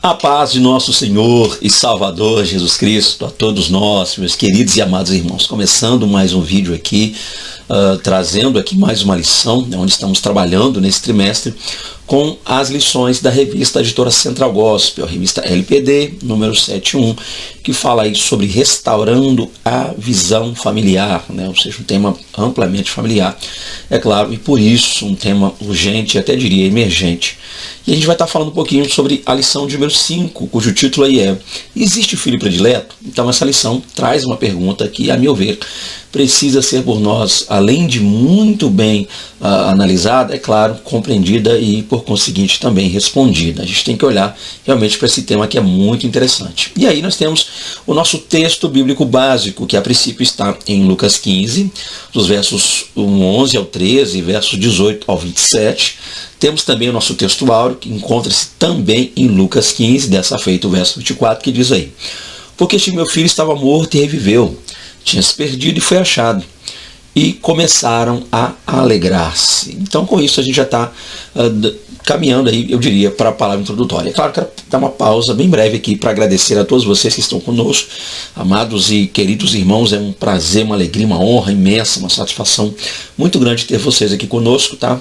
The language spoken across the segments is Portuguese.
A paz de nosso Senhor e Salvador Jesus Cristo a todos nós, meus queridos e amados irmãos. Começando mais um vídeo aqui, trazendo aqui mais uma lição, onde estamos trabalhando nesse trimestre com as lições da revista Editora Central Gospel, a revista LPD, número 71, que fala aí sobre restaurando a visão familiar, né? Ou seja, um tema amplamente familiar, é claro, e por isso um tema urgente, até diria emergente. E a gente vai estar falando um pouquinho sobre a lição de número 5, cujo título aí é: existe filho predileto? Então essa lição traz uma pergunta que, a meu ver, precisa ser por nós, além de muito bem analisada, é claro, compreendida e, por conseguinte, também respondida. A gente tem que olhar realmente para esse tema que é muito interessante. E aí nós temos o nosso texto bíblico básico, que a princípio está em Lucas 15, dos versos 11 ao 13, versos 18 ao 27. Temos também o nosso texto áureo, que encontra-se também em Lucas 15, dessa feita o verso 24, que diz aí: porque este meu filho estava morto e reviveu, tinha se perdido e foi achado. E começaram a alegrar-se. Então, com isso, a gente já está caminhando aí, eu diria, para a palavra introdutória. É claro, quero dar uma pausa bem breve aqui para agradecer a todos vocês que estão conosco, amados e queridos irmãos. É um prazer, uma alegria, uma honra imensa, uma satisfação muito grande ter vocês aqui conosco, tá?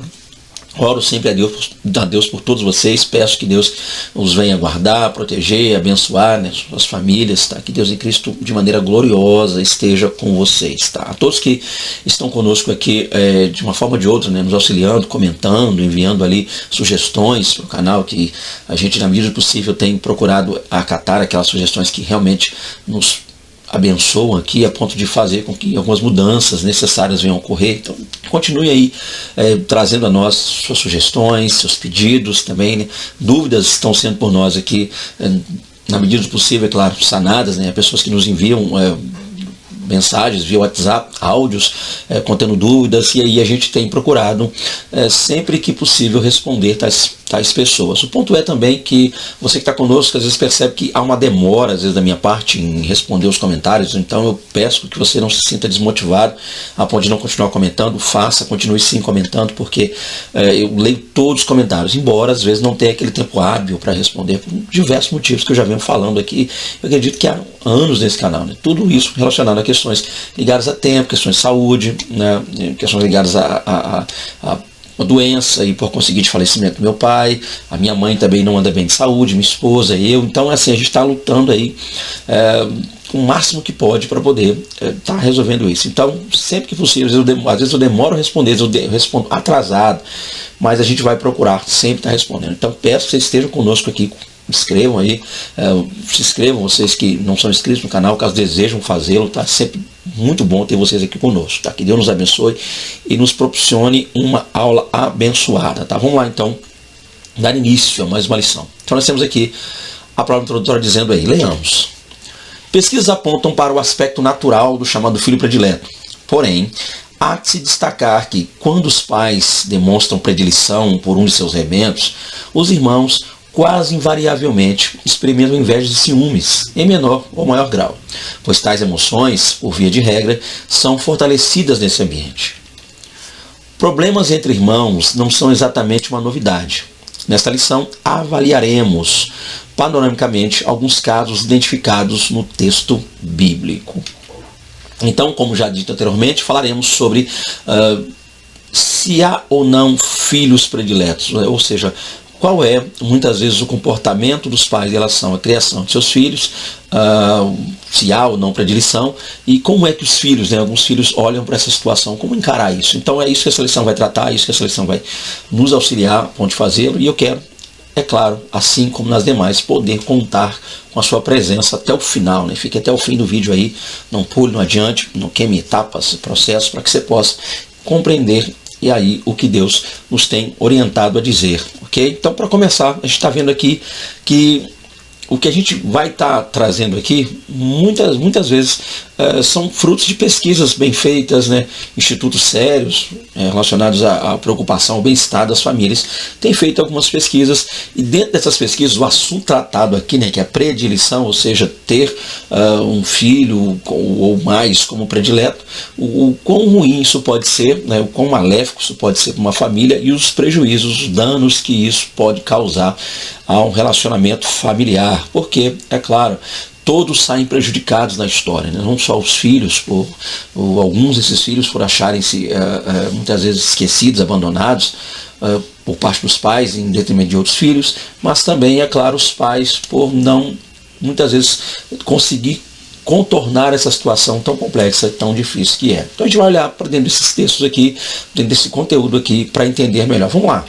Oro sempre a Deus por todos vocês, peço que Deus os venha guardar, proteger, abençoar, né, suas famílias, tá? Que Deus em Cristo de maneira gloriosa esteja com vocês, tá? A todos que estão conosco aqui de uma forma ou de outra, né, nos auxiliando, comentando, enviando ali sugestões para o canal, que a gente na medida do possível tem procurado acatar aquelas sugestões que realmente nos abençoam aqui, a ponto de fazer com que algumas mudanças necessárias venham a ocorrer. Então, continue aí trazendo a nós suas sugestões, seus pedidos também, né? Dúvidas estão sendo por nós aqui, na medida do possível, é claro, sanadas, né? Pessoas que nos enviam mensagens via WhatsApp, áudios, contendo dúvidas, e aí a gente tem procurado sempre que possível responder tais pessoas. O ponto é também que você que está conosco às vezes percebe que há uma demora, às vezes da minha parte, em responder os comentários. Então eu peço que você não se sinta desmotivado a ponto de não continuar comentando. Continue sim comentando, porque eu leio todos os comentários, embora às vezes não tenha aquele tempo hábil para responder, por diversos motivos que eu já venho falando aqui. Eu acredito que há anos nesse canal, né? Tudo isso relacionado a questões ligadas a tempo, questões de saúde, né? Questões ligadas a uma doença e, por conseguinte, falecimento do meu pai. A minha mãe também não anda bem de saúde, minha esposa, eu. Então, assim, a gente está lutando aí o máximo que pode para poder estar resolvendo isso. Então, sempre que possível, às vezes eu demoro a responder, eu respondo atrasado, mas a gente vai procurar sempre estar respondendo. Então, peço que vocês estejam conosco aqui, inscrevam aí, se inscrevam, vocês que não são inscritos no canal, caso desejam fazê-lo, tá sempre muito bom ter vocês aqui conosco, tá? Que Deus nos abençoe e nos proporcione uma aula abençoada, tá? Vamos lá então, dar início a mais uma lição. Então nós temos aqui a palavra introdutória dizendo aí, leiamos: pesquisas apontam para o aspecto natural do chamado filho predileto, porém, há de se destacar que quando os pais demonstram predileção por um de seus rebentos, os irmãos quase invariavelmente experimentam inveja e ciúmes, em menor ou maior grau, pois tais emoções, por via de regra, são fortalecidas nesse ambiente. Problemas entre irmãos não são exatamente uma novidade. Nesta lição, avaliaremos panoramicamente alguns casos identificados no texto bíblico. Então, como já dito anteriormente, falaremos sobre se há ou não filhos prediletos, ou seja, qual é, muitas vezes, o comportamento dos pais em relação à criação de seus filhos, se há ou não predileção, e como é que os filhos, né, alguns filhos olham para essa situação, como encarar isso. Então é isso que essa lição vai tratar, é isso que essa lição vai nos auxiliar a ponto de fazê-lo, e eu quero, é claro, assim como nas demais, poder contar com a sua presença até o final, né? Fique até o fim do vídeo aí, não pule, não adiante, não queime etapas, processos, para que você possa compreender e aí o que Deus nos tem orientado a dizer, ok? Então, para começar, a gente está vendo aqui que o que a gente vai estar trazendo aqui, muitas vezes, são frutos de pesquisas bem feitas, né? Institutos sérios, relacionados à preocupação, ao bem-estar das famílias, tem feito algumas pesquisas, e dentro dessas pesquisas o assunto tratado aqui, né, que é a predileção, ou seja, ter um filho ou mais como predileto, o quão ruim isso pode ser, né, o quão maléfico isso pode ser para uma família, e os prejuízos, os danos que isso pode causar a um relacionamento familiar, porque, é claro, todos saem prejudicados na história, né? Não só os filhos, alguns desses filhos por acharem-se muitas vezes esquecidos, abandonados por parte dos pais em detrimento de outros filhos, mas também, é claro, os pais por não, muitas vezes, conseguir contornar essa situação tão complexa, tão difícil que é. Então a gente vai olhar para dentro desses textos aqui, dentro desse conteúdo aqui, para entender melhor. Vamos lá.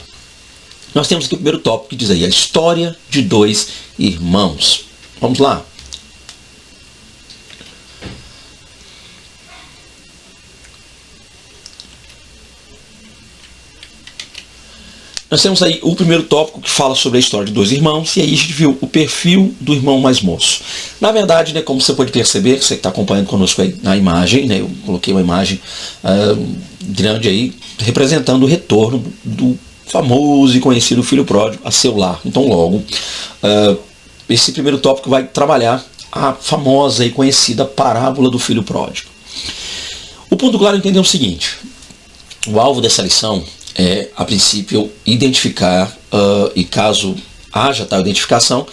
Nós temos aqui o primeiro tópico que diz aí, a história de dois irmãos. Vamos lá. Nós temos aí o primeiro tópico que fala sobre a história de dois irmãos, e aí a gente viu o perfil do irmão mais moço. Na verdade, né, como você pode perceber, você que está acompanhando conosco aí na imagem, né, eu coloquei uma imagem grande aí, representando o retorno do famoso e conhecido filho pródigo a seu lar. Então logo, esse primeiro tópico vai trabalhar a famosa e conhecida parábola do filho pródigo. O ponto claro é entender o seguinte, o alvo dessa lição é, a princípio, identificar, e caso haja tal identificação,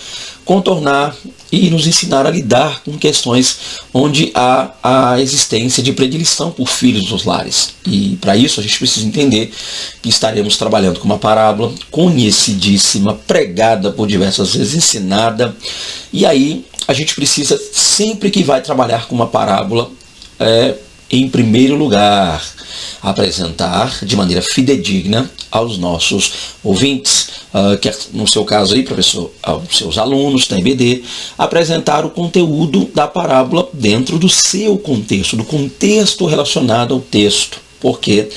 contornar e nos ensinar a lidar com questões onde há a existência de predileção por filhos nos lares. E para isso a gente precisa entender que estaremos trabalhando com uma parábola conhecidíssima, pregada por diversas vezes, ensinada, e aí a gente precisa, sempre que vai trabalhar com uma parábola, em primeiro lugar, apresentar de maneira fidedigna aos nossos ouvintes, que no seu caso aí, professor, aos seus alunos da EBD, apresentar o conteúdo da parábola dentro do seu contexto, do contexto relacionado ao texto. Por quê?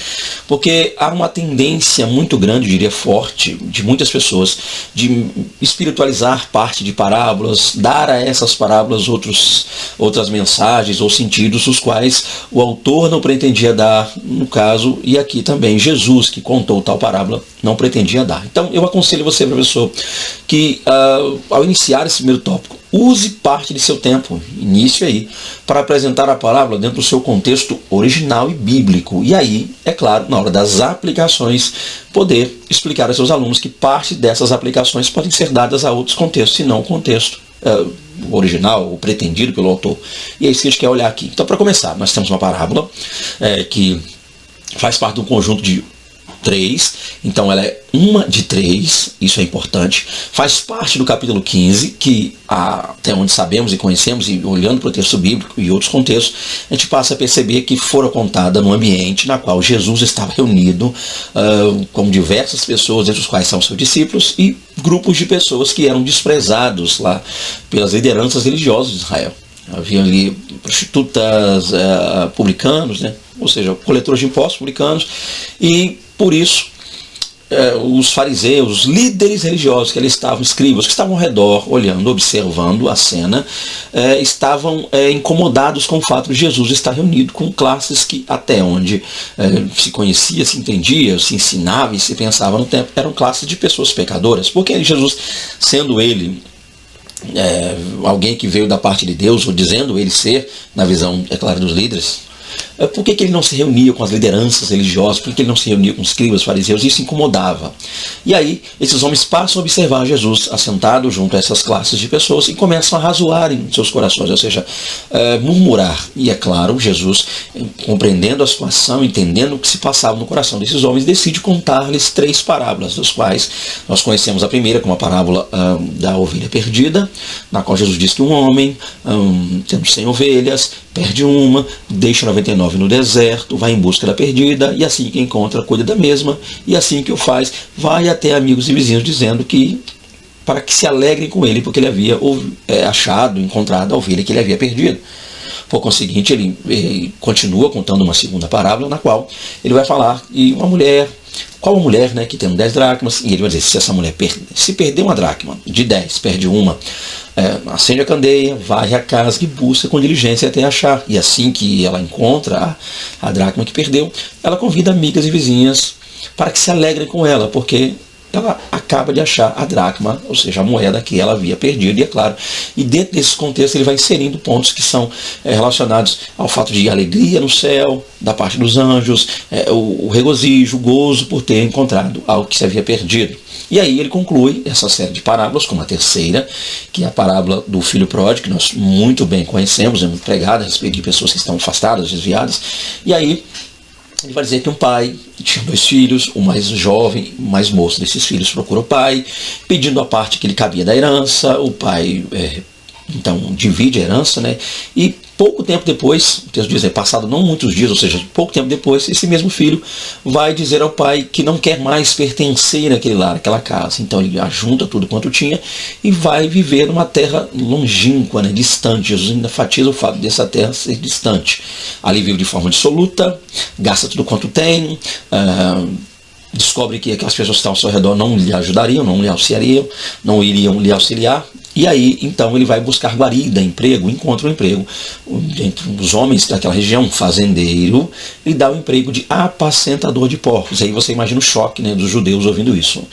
Porque há uma tendência muito grande, eu diria forte, de muitas pessoas, de espiritualizar parte de parábolas, dar a essas parábolas outras mensagens ou sentidos, os quais o autor não pretendia dar, no caso, e aqui também Jesus, que contou tal parábola, não pretendia dar. Então eu aconselho você, professor, que ao iniciar esse primeiro tópico, use parte de seu tempo, início aí, para apresentar a parábola dentro do seu contexto original e bíblico. E aí, é claro, na hora das aplicações, poder explicar aos seus alunos que parte dessas aplicações podem ser dadas a outros contextos, se não o contexto original, ou pretendido pelo autor. E é isso que a gente quer olhar aqui. Então, para começar, nós temos uma parábola que faz parte de um conjunto de 3, então ela é uma de 3, isso é importante, faz parte do capítulo 15, que até onde sabemos e conhecemos, e olhando para o texto bíblico e outros contextos, a gente passa a perceber que fora contada num ambiente na qual Jesus estava reunido com diversas pessoas, entre os quais são seus discípulos, e grupos de pessoas que eram desprezados lá pelas lideranças religiosas de Israel. Havia ali prostitutas, publicanos, né? Ou seja, coletores de impostos, publicanos, e por isso os fariseus, os líderes religiosos que ali estavam, escribas, que estavam ao redor, olhando, observando a cena, estavam incomodados com o fato de Jesus estar reunido com classes que, até onde se conhecia, se entendia, se ensinava e se pensava no tempo, eram classes de pessoas pecadoras, porque Jesus, sendo ele alguém que veio da parte de Deus, ou dizendo ele ser, na visão, é claro, dos líderes, por que ele não se reunia com as lideranças religiosas? Por que ele não se reunia com os escribas, fariseus? Isso incomodava. E aí, esses homens passam a observar Jesus assentado junto a essas classes de pessoas e começam a razoar em seus corações, ou seja, murmurar. E é claro, Jesus, compreendendo a situação, entendendo o que se passava no coração desses homens, decide contar-lhes 3 parábolas, das quais nós conhecemos a primeira como a parábola da ovelha perdida, na qual Jesus diz que um homem, tendo 100 ovelhas, perde uma, deixa 99 no deserto, vai em busca da perdida, e assim que encontra, cuida da mesma, e assim que o faz, vai até amigos e vizinhos dizendo que, para que se alegrem com ele, porque ele havia achado, encontrado a ovelha que ele havia perdido. Por conseguinte, ele continua contando uma segunda parábola, na qual ele vai falar de uma mulher. Qual a mulher, né, que tem 10 dracmas? E ele vai dizer, se essa mulher se perder uma dracma de 10, perde uma, acende a candeia, varre a casa e busca com diligência até achar. E assim que ela encontra a dracma que perdeu, ela convida amigas e vizinhas para que se alegrem com ela, porque ela acaba de achar a dracma, ou seja, a moeda que ela havia perdido, e é claro, e dentro desse contexto ele vai inserindo pontos que são relacionados ao fato de alegria no céu, da parte dos anjos, o regozijo, o gozo por ter encontrado algo que se havia perdido. E aí ele conclui essa série de parábolas com uma terceira, que é a parábola do filho pródigo, que nós muito bem conhecemos, é muito pregada a respeito de pessoas que estão afastadas, desviadas, e aí ele vai dizer que um pai tinha 2 filhos, o mais jovem, o mais moço desses filhos procura o pai, pedindo a parte que lhe cabia da herança. O pai, então, divide a herança, né? E pouco tempo depois, o texto diz, passado não muitos dias, ou seja, pouco tempo depois, esse mesmo filho vai dizer ao pai que não quer mais pertencer àquele lar, àquela casa. Então ele ajunta tudo quanto tinha e vai viver numa terra longínqua, né, distante. Jesus ainda enfatiza o fato dessa terra ser distante. Ali vive de forma dissoluta, gasta tudo quanto tem, descobre que aquelas pessoas que estão ao seu redor não lhe ajudariam, não lhe auxiliariam, não iriam lhe auxiliar. E aí, então, ele vai buscar guarida, emprego, encontra um emprego. Entre os homens daquela região, um fazendeiro, lhe dá o emprego de apacentador de porcos. Aí você imagina o choque, né, dos judeus ouvindo isso.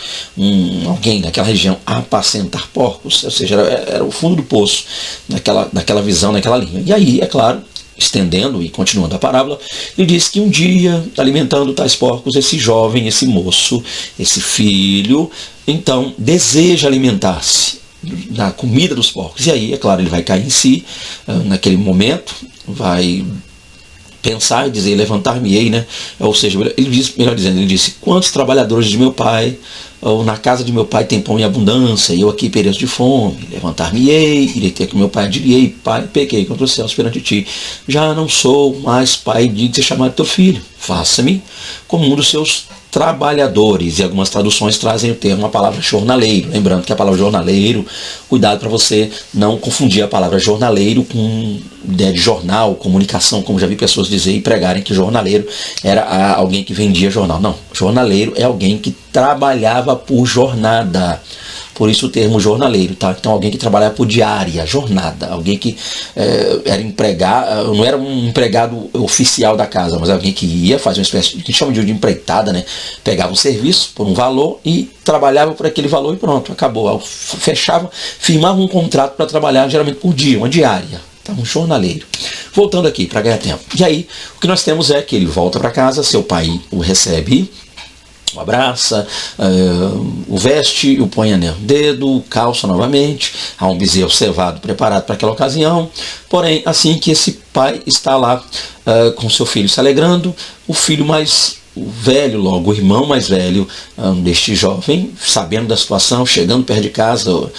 Alguém daquela região apacentar porcos, ou seja, era o fundo do poço, daquela visão, naquela linha. E aí, é claro, estendendo e continuando a parábola, ele diz que um dia, alimentando tais porcos, esse jovem, esse moço, esse filho, então, deseja alimentar-se na comida dos porcos. E aí, é claro, ele vai cair em si, naquele momento, vai pensar e dizer, levantar-me-ei, né? Ou seja, ele diz, melhor dizendo, ele disse, quantos trabalhadores de meu pai, ou na casa de meu pai tem pão em abundância, e eu aqui pereço de fome, levantar-me-ei, irei ter com meu pai, direi, pai, pequei contra os céus perante ti, já não sou mais pai digno de ser chamado teu filho, faça-me como um dos seus trabalhadores. E algumas traduções trazem o termo, a palavra jornaleiro, lembrando que a palavra jornaleiro, cuidado para você não confundir a palavra jornaleiro com ideia de jornal, comunicação, como já vi pessoas dizer e pregarem que jornaleiro era alguém que vendia jornal. Não, jornaleiro é alguém que trabalhava por jornada. Por isso o termo jornaleiro, tá? Então alguém que trabalhava por diária, jornada, alguém que era empregado, não era um empregado oficial da casa, mas alguém que ia fazer uma espécie que chama de empreitada, né? Pegava um serviço por um valor e trabalhava por aquele valor e pronto, acabou. Fechava, firmava um contrato para trabalhar geralmente por dia, uma diária. Tá, um jornaleiro. Voltando aqui para ganhar tempo. E aí, o que nós temos é que ele volta para casa, seu pai o recebe, o abraça, o veste, o põe anel no dedo, calça novamente, há um bezerro cevado preparado para aquela ocasião. Porém, assim que esse pai está lá com seu filho se alegrando, o filho mais velho, logo o irmão mais velho deste jovem, sabendo da situação, chegando perto de casa,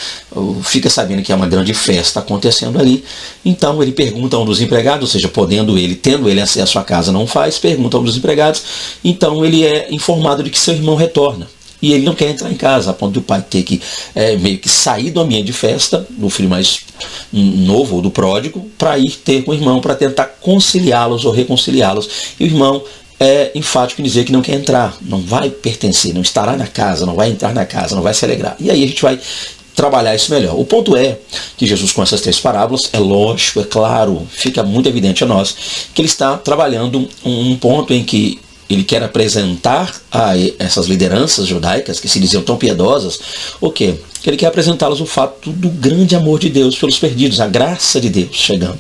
fica sabendo que é uma grande festa acontecendo ali. Então ele pergunta a um dos empregados, ou seja, tendo ele acesso à casa, não faz, pergunta a um dos empregados. Então ele é informado de que seu irmão retorna. E ele não quer entrar em casa, a ponto do pai ter que meio que sair do ambiente de festa, do filho mais novo, ou do pródigo, para ir ter com o irmão, para tentar conciliá-los ou reconciliá-los. E o irmão é enfático em dizer que não quer entrar, não vai pertencer, não estará na casa, não vai entrar na casa, não vai se alegrar. E aí a gente vai trabalhar isso melhor. O ponto é que Jesus, com essas 3 parábolas, é lógico, é claro, fica muito evidente a nós, que ele está trabalhando um ponto em que ele quer apresentar a essas lideranças judaicas que se diziam tão piedosas, o quê? Que ele quer apresentá-las o fato do grande amor de Deus pelos perdidos, a graça de Deus chegando.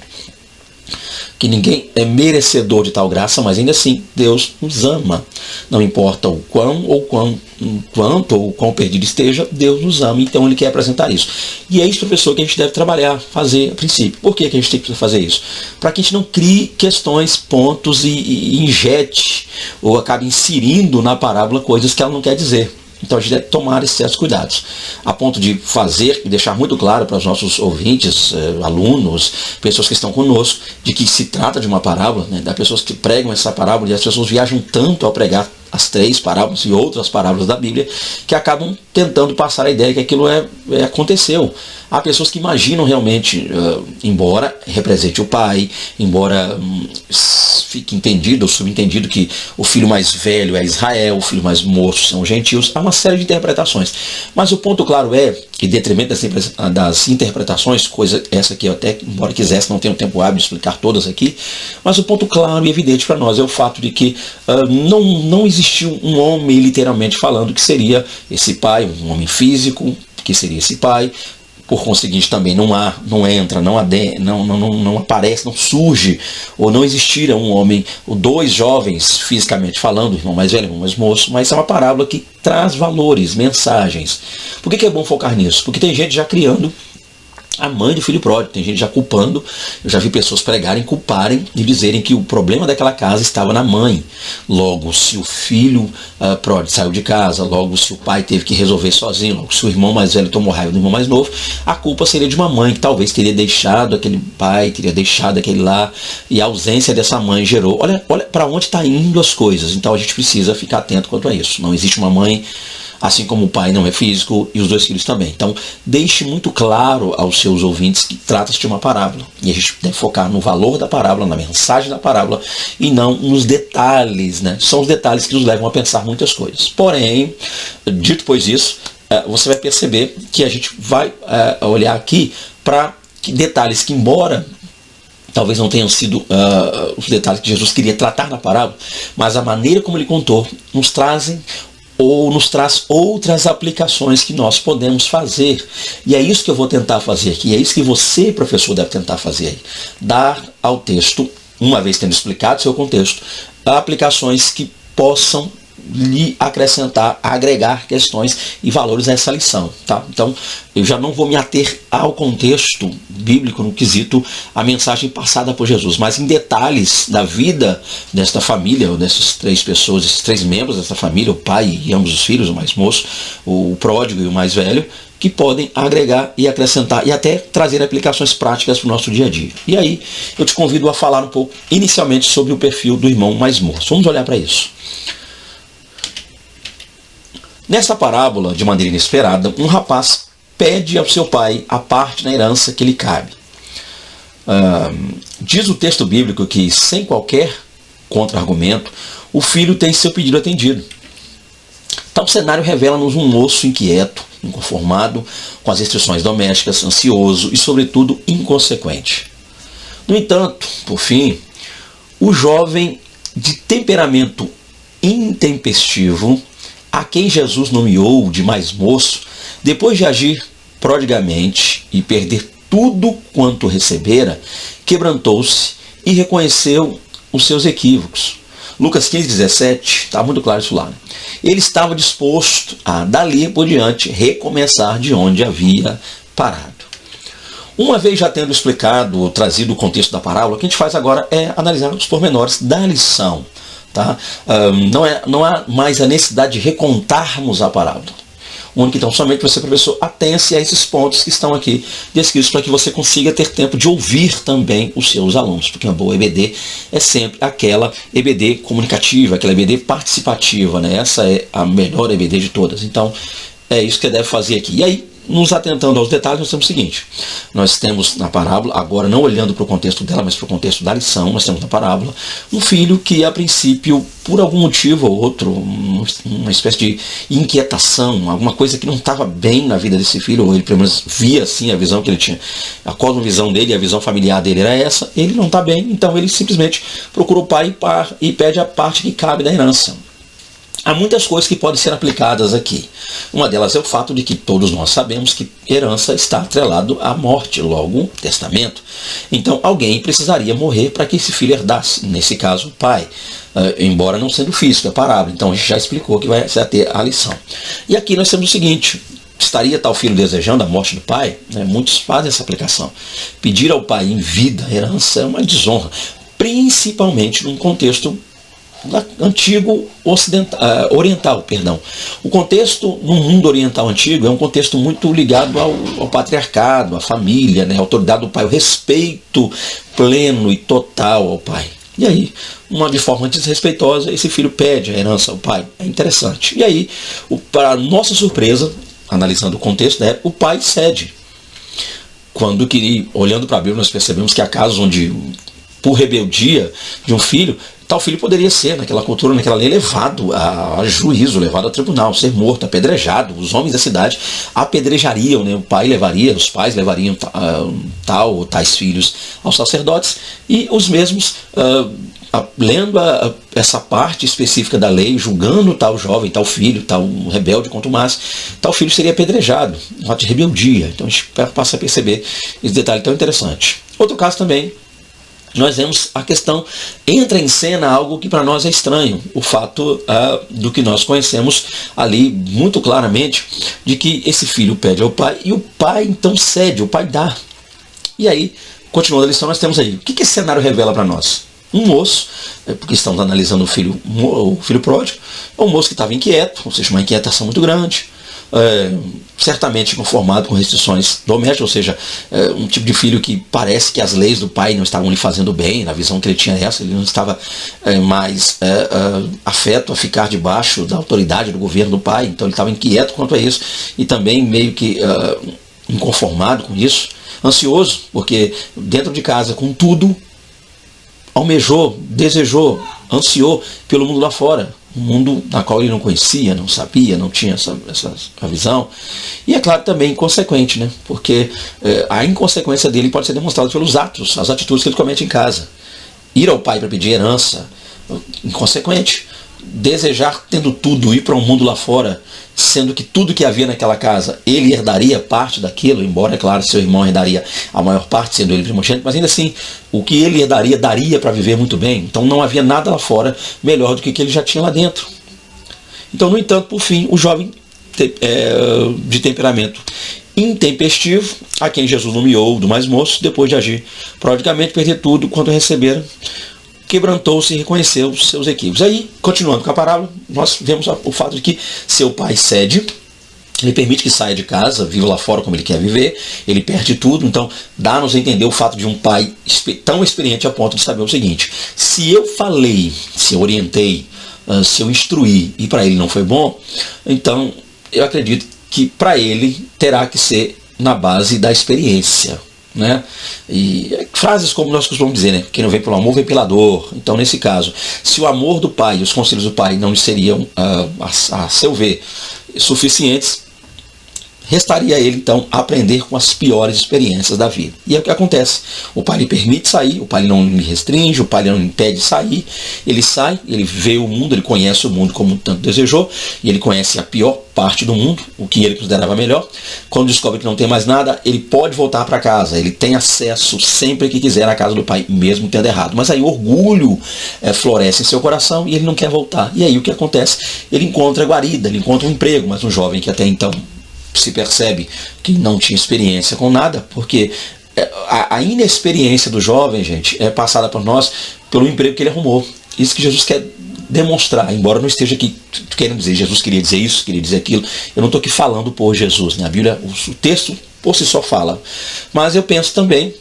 Que ninguém é merecedor de tal graça, mas ainda assim Deus nos ama. Não importa o quanto ou quão perdido esteja, Deus nos ama, então ele quer apresentar isso. E é isso, professor, que a gente deve trabalhar, fazer a princípio. Por que a gente tem que fazer isso? Para que a gente não crie questões, pontos e injete ou acabe inserindo na parábola coisas que ela não quer dizer. Então a gente deve tomar esses certos cuidados, a ponto de fazer e deixar muito claro para os nossos ouvintes, alunos, pessoas que estão conosco, de que se trata de uma parábola, né, das pessoas que pregam essa parábola, e as pessoas viajam tanto ao pregar as 3 parábolas e outras parábolas da Bíblia, que acabam tentando passar a ideia que aquilo aconteceu. Há pessoas que imaginam realmente, embora represente o pai, embora fique entendido ou subentendido que o filho mais velho é Israel, o filho mais moço são os gentios, há uma série de interpretações. Mas o ponto claro é, em detrimento das interpretações, coisa essa que eu até, embora quisesse, não tenho tempo hábil de explicar todas aqui, mas o ponto claro e evidente para nós é o fato de que não existiu um homem, literalmente falando, que seria esse pai, um homem físico, que seria esse pai. Por conseguinte, também não aparece, não surge, ou não existira um homem, ou 2 jovens, fisicamente falando, irmão mais velho, irmão mais moço, mas é uma parábola que traz valores, mensagens. Por que é bom focar nisso? Porque tem gente já criando a mãe do filho pródigo, tem gente já culpando. Eu já vi pessoas pregarem, culparem e dizerem que o problema daquela casa estava na mãe. Logo, se o filho pródigo saiu de casa, logo se o pai teve que resolver sozinho, logo se o irmão mais velho tomou raiva do irmão mais novo, a culpa seria de uma mãe que talvez teria deixado aquele pai, teria deixado aquele lá, e a ausência dessa mãe gerou. Olha para onde está indo as coisas. Então a gente precisa ficar atento quanto a isso. Não existe uma mãe, assim como o pai não é físico e os 2 filhos também. Então, deixe muito claro aos seus ouvintes que trata-se de uma parábola. E a gente deve focar no valor da parábola, na mensagem da parábola, e não nos detalhes, né? São os detalhes que nos levam a pensar muitas coisas. Porém, dito pois isso, você vai perceber que a gente vai olhar aqui para detalhes que, embora talvez não tenham sido os detalhes que Jesus queria tratar na parábola, mas a maneira como ele contou nos traz outras aplicações que nós podemos fazer. E é isso que eu vou tentar fazer aqui, é isso que você, professor, deve tentar fazer aí. Dar ao texto, uma vez tendo explicado seu contexto, aplicações que possam lhe acrescentar, agregar questões e valores a essa lição, tá? Então, eu já não vou me ater ao contexto bíblico no quesito a mensagem passada por Jesus, mas em detalhes da vida desta família, ou dessas 3 pessoas, esses 3 membros dessa família, o pai e ambos os filhos, o mais moço, o pródigo e o mais velho, que podem agregar e acrescentar e até trazer aplicações práticas para o nosso dia a dia. E aí, eu te convido a falar um pouco, inicialmente, sobre o perfil do irmão mais moço. Vamos olhar para isso. Nesta parábola, de maneira inesperada, um rapaz pede ao seu pai a parte da herança que lhe cabe. Diz o texto bíblico que, sem qualquer contra-argumento, o filho tem seu pedido atendido. Tal cenário revela-nos um moço inquieto, inconformado com as restrições domésticas, ansioso e, sobretudo, inconsequente. No entanto, por fim, o jovem de temperamento intempestivo, a quem Jesus nomeou de mais moço, depois de agir prodigamente e perder tudo quanto recebera, quebrantou-se e reconheceu os seus equívocos. Lucas 15:17, está muito claro isso lá, né? Ele estava disposto a, dali por diante, recomeçar de onde havia parado. Uma vez já tendo explicado ou trazido o contexto da parábola, o que a gente faz agora é analisar os pormenores da lição. Tá? Não há mais a necessidade de recontarmos a parábola. O único, então, somente você, professor, atenha-se a esses pontos que estão aqui descritos para que você consiga ter tempo de ouvir também os seus alunos, porque uma boa EBD é sempre aquela EBD comunicativa, aquela EBD participativa, né? Essa é a melhor EBD de todas. Então, é isso que você deve fazer aqui. E aí, nos atentando aos detalhes, nós temos o seguinte: nós temos na parábola, agora não olhando para o contexto dela, mas para o contexto da lição, nós temos na parábola um filho que, a princípio, por algum motivo ou outro, uma espécie de inquietação, alguma coisa que não estava bem na vida desse filho, ou ele pelo menos via assim a visão que ele tinha, a cosmovisão dele, a visão familiar dele era essa, ele não está bem, então ele simplesmente procura o pai e pede a parte que cabe da herança. Há muitas coisas que podem ser aplicadas aqui. Uma delas é o fato de que todos nós sabemos que herança está atrelado à morte, logo, testamento. Então, alguém precisaria morrer para que esse filho herdasse, nesse caso, o pai. Embora não sendo físico, é parábola. Então, a gente já explicou que vai ter a lição. E aqui nós temos o seguinte: estaria tal filho desejando a morte do pai? Muitos fazem essa aplicação. Pedir ao pai em vida herança é uma desonra, principalmente num contexto antigo oriental, perdão. O contexto no mundo oriental antigo é um contexto muito ligado ao patriarcado, à família, né, à autoridade do pai, o respeito pleno e total ao pai. E aí, de forma desrespeitosa, esse filho pede a herança ao pai. É interessante. E aí, para nossa surpresa, analisando o contexto, né, o pai cede. Quando que, olhando para a Bíblia, nós percebemos que há casos onde, por rebeldia de um filho, tal filho poderia ser, naquela cultura, naquela lei, levado a juízo, levado a tribunal, ser morto, apedrejado. Os homens da cidade apedrejariam, né? Os pais levariam tal ou tais filhos aos sacerdotes, e os mesmos, lendo essa parte específica da lei, julgando tal jovem, tal filho, tal rebelde contumaz, tal filho seria apedrejado, um ato de rebeldia. Então a gente passa a perceber esse detalhe tão interessante. Outro caso também, nós vemos a questão, entra em cena algo que para nós é estranho, o fato do que nós conhecemos ali muito claramente, de que esse filho pede ao pai, e o pai então cede, o pai dá. E aí, continuando a lição, nós temos aí, o que esse cenário revela para nós? Um moço, porque estamos analisando o filho pródigo, é um moço que estava inquieto, ou seja, uma inquietação muito grande, certamente conformado com restrições domésticas, ou seja, um tipo de filho que parece que as leis do pai não estavam lhe fazendo bem, na visão que ele tinha ele não estava mais afeto a ficar debaixo da autoridade do governo do pai, então ele estava inquieto quanto a isso, e também meio que inconformado com isso, ansioso, porque dentro de casa, com tudo, almejou, desejou, ansiou pelo mundo lá fora, um mundo na qual ele não conhecia, não sabia, não tinha essa visão. E é claro também inconsequente, né? Porque a inconsequência dele pode ser demonstrada pelos atos, as atitudes que ele comete em casa. Ir ao pai para pedir herança, inconsequente. Desejar, tendo tudo, ir para um mundo lá fora, sendo que tudo que havia naquela casa, ele herdaria parte daquilo, embora, é claro, seu irmão herdaria a maior parte, sendo ele primogênito, mas ainda assim, o que ele herdaria, daria para viver muito bem. Então não havia nada lá fora melhor do que o que ele já tinha lá dentro. Então, no entanto, por fim, o jovem de temperamento intempestivo, a quem Jesus nomeou do mais moço, depois de agir prodigamente, perder tudo quanto recebera, quebrantou-se e reconheceu os seus equívocos. Aí, continuando com a parábola, nós vemos o fato de que seu pai cede, ele permite que saia de casa, viva lá fora como ele quer viver, ele perde tudo. Então dá-nos a entender o fato de um pai tão experiente a ponto de saber o seguinte: se eu falei, se eu orientei, se eu instruí e para ele não foi bom, então eu acredito que para ele terá que ser na base da experiência. Né? E frases como nós costumamos dizer, né? Quem não vem pelo amor vem pela dor. Então, nesse caso, se o amor do pai e os conselhos do pai não seriam, a seu ver, suficientes, restaria a ele, então, aprender com as piores experiências da vida. E é o que acontece. O pai lhe permite sair, o pai não lhe restringe, o pai não lhe impede de sair. Ele sai, ele vê o mundo, ele conhece o mundo como tanto desejou, e ele conhece a pior parte do mundo, o que ele considerava melhor. Quando descobre que não tem mais nada, ele pode voltar para casa, ele tem acesso sempre que quiser à casa do pai, mesmo tendo errado. Mas aí o orgulho floresce em seu coração e ele não quer voltar. E aí o que acontece? Ele encontra guarida, ele encontra um emprego, mas um jovem que até então se percebe que não tinha experiência com nada, porque a inexperiência do jovem, gente, é passada por nós pelo emprego que ele arrumou. Isso que Jesus quer demonstrar, embora não esteja aqui querendo dizer, Jesus queria dizer isso, queria dizer aquilo. Eu não estou aqui falando por Jesus, né? A Bíblia, o texto por si só fala. Mas eu penso também,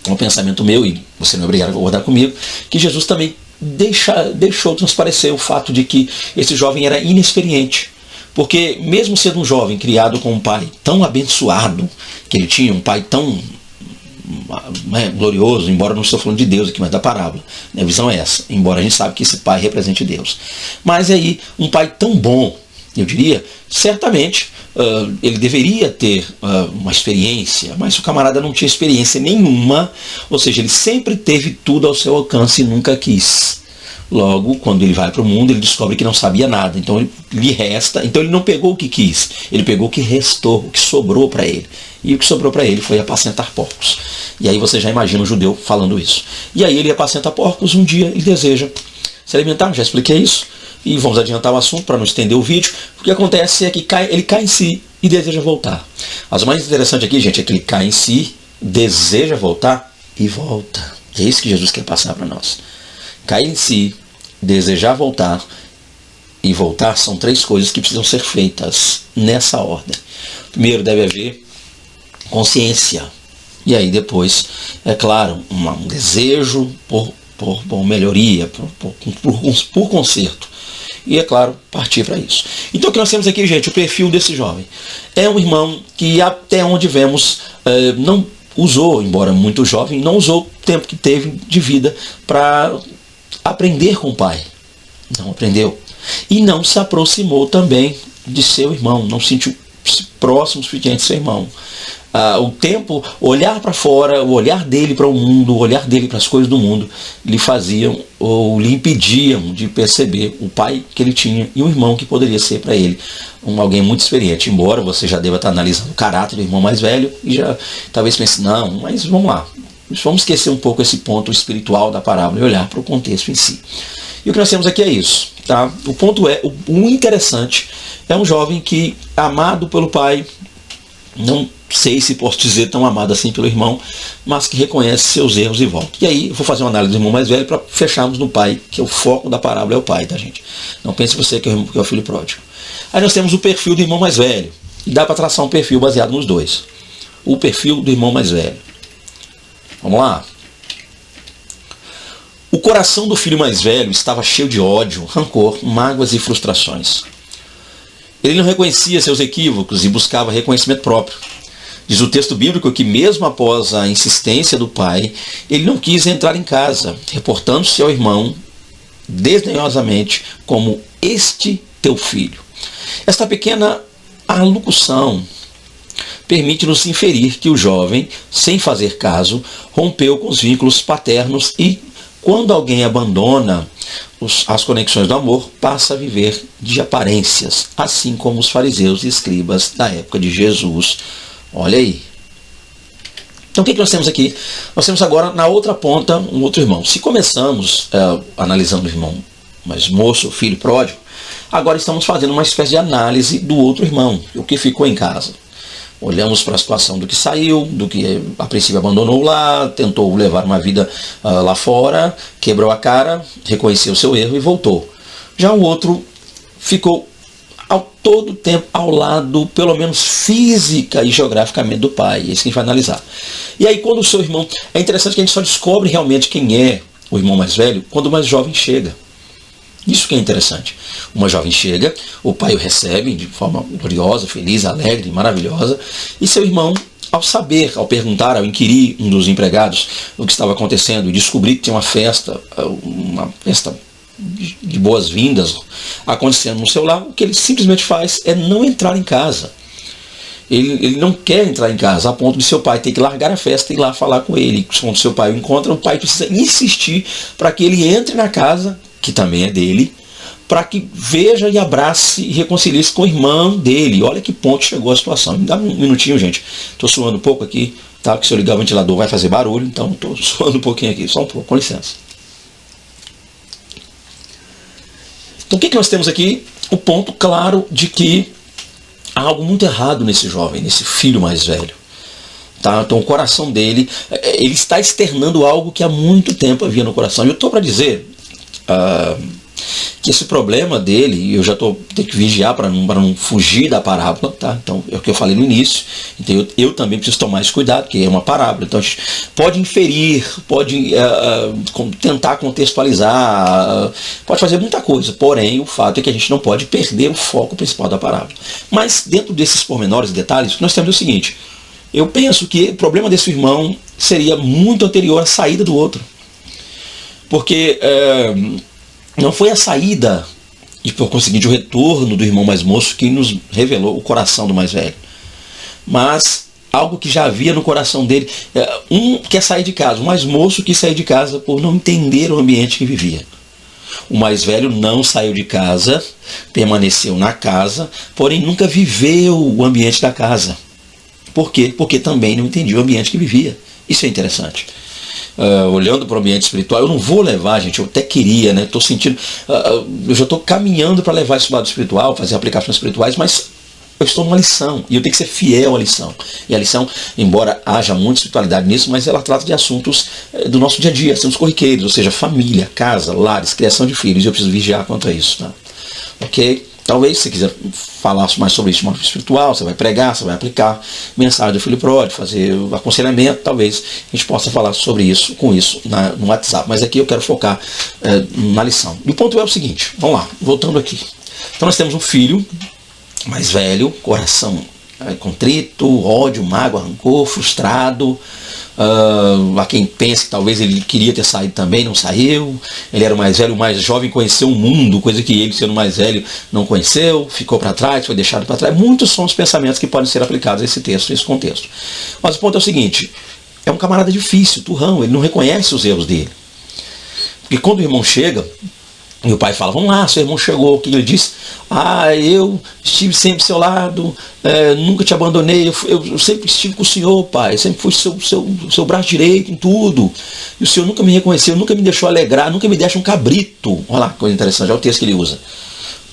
é um pensamento meu, e você não é obrigado a concordar comigo, que Jesus também deixou transparecer o fato de que esse jovem era inexperiente. Porque mesmo sendo um jovem criado com um pai tão abençoado, que ele tinha um pai tão glorioso, embora não estou falando de Deus aqui, mas da parábola, a visão é essa, embora a gente sabe que esse pai represente Deus. Mas aí, um pai tão bom, eu diria, certamente ele deveria ter uma experiência, mas o camarada não tinha experiência nenhuma, ou seja, ele sempre teve tudo ao seu alcance e nunca quis. Logo, quando ele vai para o mundo, ele descobre que não sabia nada. Então lhe resta. Então ele não pegou o que quis, ele pegou o que restou, o que sobrou para ele. E o que sobrou para ele foi apacentar porcos. E aí você já imagina o judeu falando isso. E aí ele apacenta porcos, um dia ele deseja se alimentar, já expliquei isso. E vamos adiantar o assunto para não estender o vídeo. O que acontece é que ele cai em si e deseja voltar. Mas o mais interessante aqui, gente, é que ele cai em si, deseja voltar e volta. É isso que Jesus quer passar para nós. Cair em si, desejar voltar e voltar são três coisas que precisam ser feitas nessa ordem. Primeiro deve haver consciência. E aí depois, é claro, um desejo por por melhoria, por conserto. E, é claro, partir para isso. Então, o que nós temos aqui, gente, o perfil desse jovem. É um irmão que, até onde vemos, não usou, embora muito jovem, não usou o tempo que teve de vida para aprender com o pai. Não aprendeu. E não se aproximou também de seu irmão, não se sentiu próximo o suficiente de seu irmão. O tempo, olhar para fora, o olhar dele para o mundo, o olhar dele para as coisas do mundo, lhe faziam ou lhe impediam de perceber o pai que ele tinha e o irmão que poderia ser para ele alguém muito experiente. Embora você já deva estar analisando o caráter do irmão mais velho e já talvez pense, não, mas vamos lá, vamos esquecer um pouco esse ponto espiritual da parábola e olhar para o contexto em si. E o que nós temos aqui é isso. Tá? O ponto é, o interessante é um jovem que, amado pelo pai, não sei se posso dizer tão amado assim pelo irmão, mas que reconhece seus erros e volta. E aí eu vou fazer uma análise do irmão mais velho para fecharmos no pai, que é o foco da parábola, é o pai, tá, gente? Não pense você que é o filho pródigo. Aí nós temos o perfil do irmão mais velho, e dá para traçar um perfil baseado nos dois. O perfil do irmão mais velho. Vamos lá? O coração do filho mais velho estava cheio de ódio, rancor, mágoas e frustrações. Ele não reconhecia seus equívocos e buscava reconhecimento próprio. Diz o texto bíblico que mesmo após a insistência do pai, ele não quis entrar em casa, reportando-se ao irmão desdenhosamente como este teu filho. Esta pequena alocução permite-nos inferir que o jovem, sem fazer caso, rompeu com os vínculos paternos e, quando alguém abandona as conexões do amor, passa a viver de aparências, assim como os fariseus e escribas da época de Jesus. Olha aí. Então o que nós temos aqui? Nós temos agora na outra ponta um outro irmão. Se começamos analisando o irmão mais moço, filho pródigo, agora estamos fazendo uma espécie de análise do outro irmão, o que ficou em casa. Olhamos para a situação do que saiu, do que a princípio abandonou lá, tentou levar uma vida lá fora, quebrou a cara, reconheceu o seu erro e voltou. Já o outro ficou todo o tempo ao lado, pelo menos física e geograficamente, do pai. É isso que a gente vai analisar. E aí quando o seu irmão... É interessante que a gente só descobre realmente quem é o irmão mais velho quando o mais jovem chega. Isso que é interessante. Uma jovem chega, o pai o recebe de forma gloriosa, feliz, alegre, maravilhosa, e seu irmão, ao saber, ao perguntar, ao inquirir um dos empregados o que estava acontecendo e descobrir que tinha uma festa de boas-vindas acontecendo no seu lar, o que ele simplesmente faz é não entrar em casa. Ele não quer entrar em casa, a ponto de seu pai ter que largar a festa e ir lá falar com ele. Quando seu pai o encontra, o pai precisa insistir para que ele entre na casa, que também é dele, para que veja e abrace e reconcilie-se com o irmão dele. Olha que ponto chegou a situação. Me dá um minutinho, gente. Estou suando um pouco aqui, tá? Porque se eu ligar o ventilador vai fazer barulho, então estou suando um pouquinho aqui, só um pouco, com licença. Então o que nós temos aqui? O ponto claro de que há algo muito errado nesse jovem, nesse filho mais velho. Tá? Então o coração dele, ele está externando algo que há muito tempo havia no coração. E eu estou para dizer que esse problema dele, e eu já tenho que vigiar para não fugir da parábola, tá? Então é o que eu falei no início, então eu também preciso tomar esse cuidado, porque é uma parábola, então a gente pode inferir, pode tentar contextualizar, pode fazer muita coisa, porém o fato é que a gente não pode perder o foco principal da parábola. Mas dentro desses pormenores e detalhes, o que nós temos é o seguinte: eu penso que o problema desse irmão seria muito anterior à saída do outro, porque não foi a saída e por conseguinte o retorno do irmão mais moço que nos revelou o coração do mais velho, mas algo que já havia no coração dele. Um quer sair de casa, o mais moço quis sair de casa por não entender o ambiente que vivia. O mais velho não saiu de casa, permaneceu na casa, porém nunca viveu o ambiente da casa. Por quê? Porque também não entendia o ambiente que vivia. Isso é interessante. Olhando para o ambiente espiritual, eu não vou levar, gente, eu até queria, né? Estou sentindo, eu já estou caminhando para levar esse lado espiritual, fazer aplicações espirituais, mas eu estou numa lição, e eu tenho que ser fiel à lição. E a lição, embora haja muita espiritualidade nisso, mas ela trata de assuntos do nosso dia a dia, assuntos corriqueiros, ou seja, família, casa, lares, criação de filhos, e eu preciso vigiar quanto a isso, tá? Ok? Talvez, se você quiser falar mais sobre isso de modo espiritual, você vai pregar, você vai aplicar mensagem do filho pródigo, fazer aconselhamento, talvez a gente possa falar sobre isso, com isso, no WhatsApp. Mas aqui eu quero focar na lição. E o ponto é o seguinte, vamos lá, voltando aqui. Então nós temos um filho mais velho, coração contrito, ódio, mágoa, rancor, frustrado. Há quem pense que talvez ele queria ter saído também, não saiu. Ele era o mais velho, o mais jovem, conheceu o mundo, coisa que ele, sendo mais velho, não conheceu, ficou para trás, foi deixado para trás. Muitos são os pensamentos que podem ser aplicados a esse texto, a esse contexto. Mas o ponto é o seguinte, é um camarada difícil, turrão, ele não reconhece os erros dele. Porque quando o irmão chega, e o pai fala, vamos lá, seu irmão chegou, o que ele diz? Eu estive sempre ao seu lado, nunca te abandonei, eu sempre estive com o senhor, pai, sempre fui seu braço direito em tudo, e o senhor nunca me reconheceu, nunca me deixou alegrar, nunca me deixa um cabrito. Olha lá, coisa interessante, olha o texto que ele usa.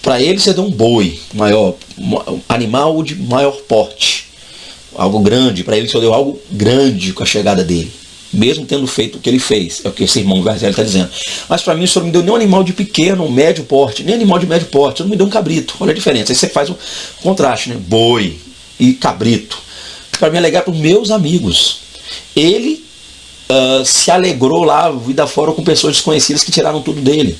Para ele você deu um boi, maior, animal de maior porte, algo grande, para ele você deu algo grande com a chegada dele. Mesmo tendo feito o que ele fez, é o que esse irmão velho está dizendo. Mas para mim o senhor não me deu nem um animal de pequeno, médio porte, nem animal de médio porte, o senhor não me deu um cabrito. Olha a diferença, aí você faz o contraste, né? Boi e cabrito. Para mim é legal para os meus amigos. Ele se alegrou lá, vida fora, com pessoas desconhecidas que tiraram tudo dele.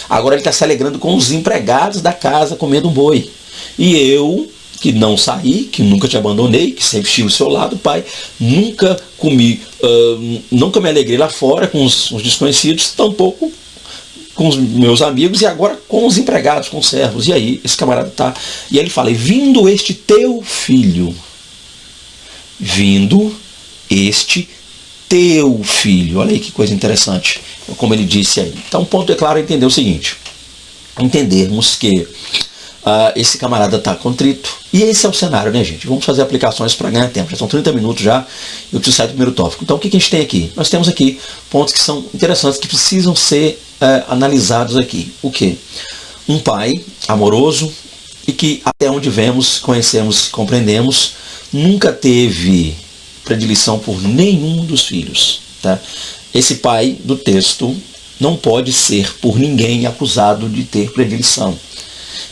Agora ele está se alegrando com os empregados da casa comendo um boi. E eu, que não saí, que nunca te abandonei, que sempre estive ao seu lado, pai, nunca comi, nunca me alegrei lá fora com os desconhecidos, tampouco com os meus amigos, e agora com os empregados, com os servos. E aí, esse camarada tá, e aí ele fala, vindo este teu filho, vindo este teu filho, olha aí que coisa interessante, como ele disse aí. Então o ponto é claro entender o seguinte, entendermos que esse camarada está contrito. E esse é o cenário, né, gente? Vamos fazer aplicações para ganhar tempo. Já são 30 minutos já, eu preciso sair do primeiro tópico. Então, o que a gente tem aqui? Nós temos aqui pontos que são interessantes, que precisam ser analisados aqui. O quê? Um pai amoroso e que, até onde vemos, conhecemos, compreendemos, nunca teve predileção por nenhum dos filhos. Tá? Esse pai do texto não pode ser por ninguém acusado de ter predileção.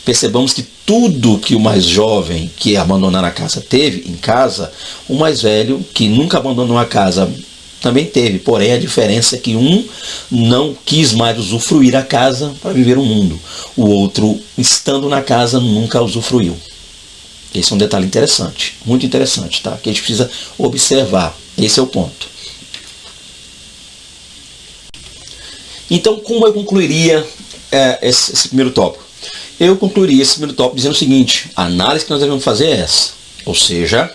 Percebamos que tudo que o mais jovem que abandonar a casa teve em casa, o mais velho que nunca abandonou a casa também teve. Porém, a diferença é que um não quis mais usufruir a casa para viver o mundo. O outro, estando na casa, nunca usufruiu. Esse é um detalhe interessante, muito interessante, tá? Que a gente precisa observar. Esse é o ponto. Então, como eu concluiria esse primeiro tópico? Eu concluiria esse primeiro tópico dizendo o seguinte, a análise que nós devemos fazer é essa, ou seja,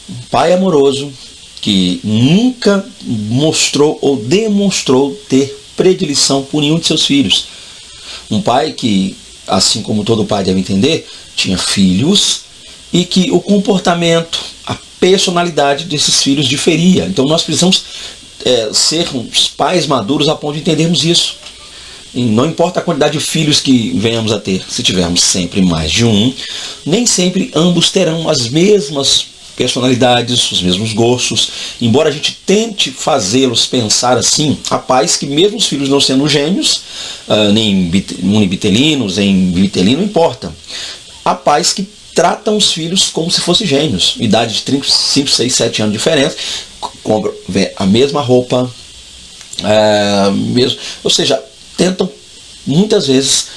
um pai amoroso que nunca mostrou ou demonstrou ter predileção por nenhum de seus filhos. Um pai que, assim como todo pai deve entender, tinha filhos e que o comportamento, a personalidade desses filhos diferia. Então nós precisamos ser uns pais maduros a ponto de entendermos isso. E não importa a quantidade de filhos que venhamos a ter, se tivermos sempre mais de um, nem sempre ambos terão as mesmas personalidades, os mesmos gostos. Embora a gente tente fazê-los pensar assim, há pais que mesmo os filhos não sendo gênios, nem unibitelinos, nem bitelino, não importa. Há pais que tratam os filhos como se fossem gênios, idade de 5, 6, 7 anos de diferença, compram a mesma roupa, ou seja, tentam muitas vezes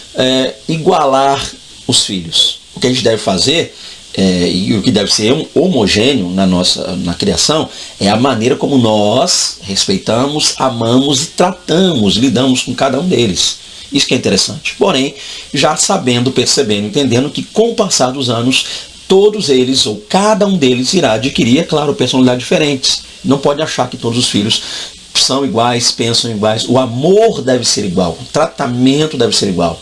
igualar os filhos. O que a gente deve fazer, e o que deve ser homogêneo na criação, é a maneira como nós respeitamos, amamos e tratamos, lidamos com cada um deles. Isso que é interessante. Porém, já sabendo, percebendo, entendendo que com o passar dos anos, todos eles, ou cada um deles, irá adquirir, é claro, personalidades diferentes. Não pode achar que todos os filhos são iguais, pensam iguais. O amor deve ser igual, o tratamento deve ser igual,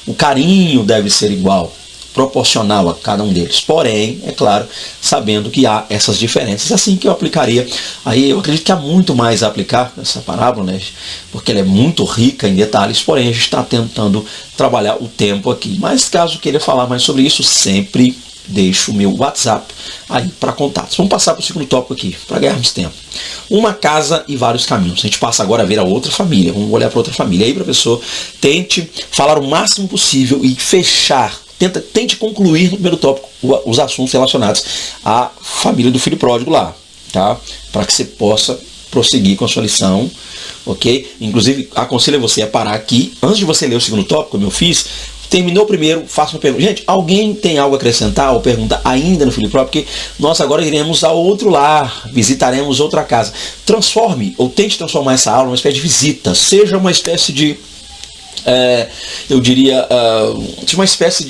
o carinho deve ser igual, proporcional a cada um deles. Porém, é claro, sabendo que há essas diferenças. Assim que eu aplicaria. Aí eu acredito que há muito mais a aplicar nessa parábola, né? Porque ela é muito rica em detalhes, porém a gente está tentando trabalhar o tempo aqui. Mas caso queira falar mais sobre isso, sempre deixo o meu WhatsApp aí para contatos. Vamos passar para o segundo tópico aqui, para ganharmos tempo. Uma casa e vários caminhos. A gente passa agora a ver a outra família. Vamos olhar para outra família. Aí, professor, tente falar o máximo possível e fechar tente concluir no primeiro tópico os assuntos relacionados à família do filho pródigo lá, tá? Para que você possa prosseguir com a sua lição, ok? Inclusive, aconselho você a parar aqui, antes de você ler o segundo tópico, como eu fiz, terminou o primeiro, faça uma pergunta. Gente, alguém tem algo a acrescentar ou perguntar ainda no filho pródigo? Porque nós agora iremos a outro lar, visitaremos outra casa. Transforme, ou tente transformar essa aula numa espécie de visita, seja uma espécie de eu diria, uma espécie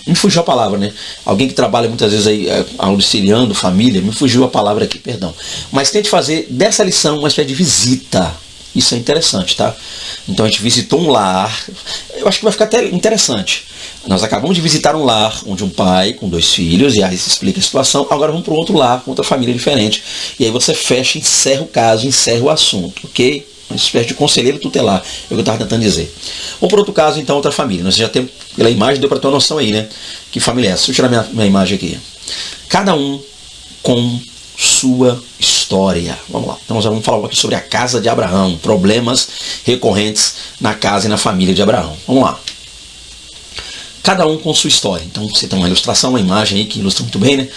me fugiu a palavra, né? Alguém que trabalha muitas vezes aí, auxiliando família, me fugiu a palavra aqui, perdão. Mas tente fazer dessa lição uma espécie de visita. Isso é interessante, tá? Então a gente visitou um lar, eu acho que vai ficar até interessante. Nós acabamos de visitar um lar onde um pai com 2 filhos, e aí se explica a situação, agora vamos para um outro lar com outra família diferente. E aí você fecha, encerra o caso, encerra o assunto, ok? Uma espécie de conselheiro tutelar, é o que eu estava tentando dizer. Ou por outro caso, então, outra família. Nós já temos, pela imagem, deu para ter uma noção aí, né? Que família é essa? Deixa eu tirar minha imagem aqui. Cada um com sua história. Vamos lá. Então nós vamos falar aqui sobre a casa de Abraão, problemas recorrentes na casa e na família de Abraão. Vamos lá. Cada um com sua história. Então você tem uma ilustração, uma imagem aí que ilustra muito bem, né?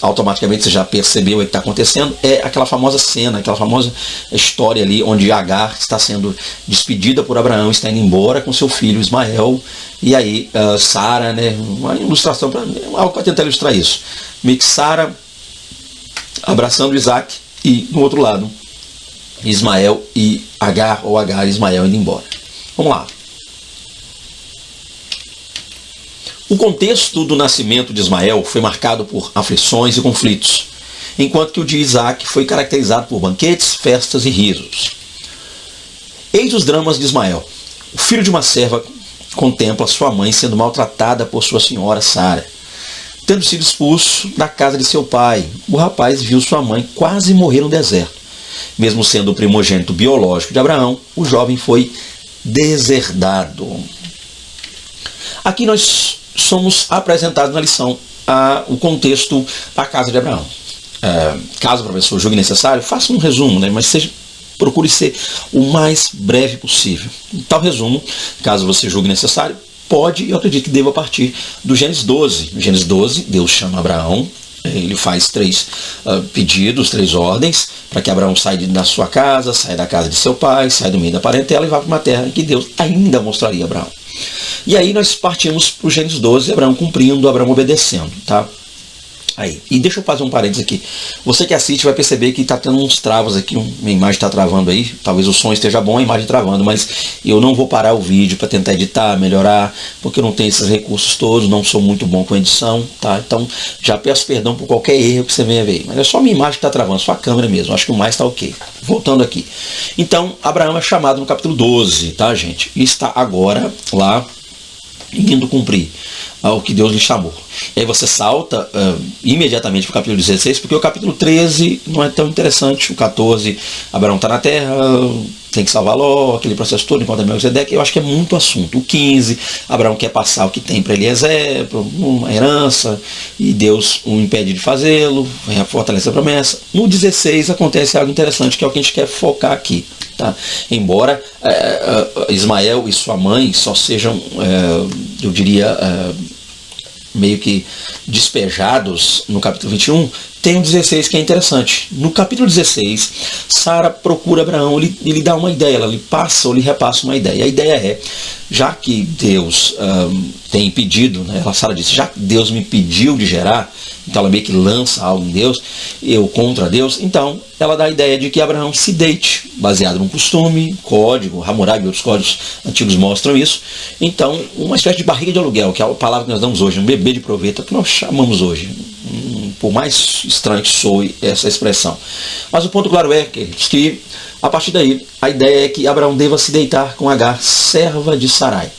Automaticamente você já percebeu o que está acontecendo. É aquela famosa cena, aquela famosa história ali onde Agar está sendo despedida por Abraão, está indo embora com seu filho Ismael. E aí Sara, né? Uma ilustração, algo para tentar ilustrar isso. Meio que Sara abraçando Isaac e no outro lado Ismael e Agar, ou Agar e Ismael indo embora. Vamos lá. O contexto do nascimento de Ismael foi marcado por aflições e conflitos, enquanto que o de Isaac foi caracterizado por banquetes, festas e risos. Eis os dramas de Ismael. O filho de uma serva contempla sua mãe sendo maltratada por sua senhora Sara. Tendo sido expulso da casa de seu pai, o rapaz viu sua mãe quase morrer no deserto. Mesmo sendo o primogênito biológico de Abraão, o jovem foi deserdado. Aqui nós somos apresentados na lição o contexto da casa de Abraão. Caso o professor julgue necessário, faça um resumo, né? Mas procure ser o mais breve possível. Tal resumo, caso você julgue necessário, pode, eu acredito que deva partir do Gênesis 12. No Gênesis 12, Deus chama Abraão, ele faz 3 pedidos, 3 ordens, para que Abraão saia da sua casa, saia da casa de seu pai, saia do meio da parentela e vá para uma terra que Deus ainda mostraria a Abraão. E aí nós partimos para o Gênesis 12, Abraão cumprindo, Abraão obedecendo, tá? Aí. E deixa eu fazer um parênteses aqui. Você que assiste vai perceber que está tendo uns travas aqui, minha imagem está travando aí, talvez o som esteja bom, a imagem travando, mas eu não vou parar o vídeo para tentar editar, melhorar, porque eu não tenho esses recursos todos, não sou muito bom com edição, tá? Então já peço perdão por qualquer erro que você venha ver, mas é só minha imagem que está travando, só a câmera mesmo, acho que o mais está ok. Voltando aqui. Então, Abraão é chamado no capítulo 12, tá, gente? E está agora lá indo cumprir o que Deus lhe chamou. E aí você salta imediatamente para o capítulo 16, porque o capítulo 13 não é tão interessante. O 14, Abraão está na terra, tem que salvar Ló, aquele processo todo, enquanto Melquisedeque, eu acho que é muito assunto. O 15, Abraão quer passar o que tem para Eliezer, uma herança, e Deus o impede de fazê-lo, fortalece a promessa. No 16 acontece algo interessante, que é o que a gente quer focar aqui. Tá? Embora Ismael e sua mãe só sejam, eu diria, meio que despejados no capítulo 21, tem o 16 que é interessante. No capítulo 16, Sara procura Abraão, ele dá uma ideia, ela lhe passa ou lhe repassa uma ideia. A ideia é, já que Deus tem pedido, né, Sara disse, já que Deus me pediu de gerar, então ela meio que lança algo em Deus, eu contra Deus, então ela dá a ideia de que Abraão se deite, baseado num costume, código, Hammurabi e outros códigos antigos mostram isso. Então, uma espécie de barriga de aluguel, que é a palavra que nós damos hoje, um bebê de proveta, que nós chamamos hoje, por mais estranho que soe essa expressão. Mas o ponto claro é, queridos, que a partir daí, a ideia é que Abraão deva se deitar com Agar, serva de Sarai.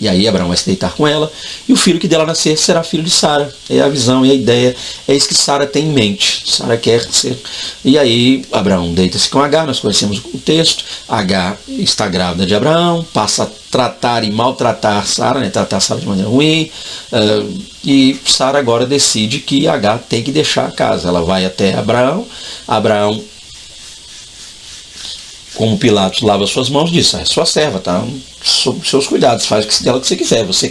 E aí Abraão vai se deitar com ela, e o filho que dela nascer será filho de Sara. É a visão e a ideia, é isso que Sara tem em mente. Sara quer ser. E aí Abraão deita-se com Agar, nós conhecemos o texto. Agar está grávida de Abraão, passa a tratar e maltratar Sara, né? Tratar Sara de maneira ruim. E Sara agora decide que Agar tem que deixar a casa. Ela vai até Abraão, Abraão como Pilatos lava suas mãos, disse: é sua serva, tá sob seus cuidados, faz dela o que você quiser, você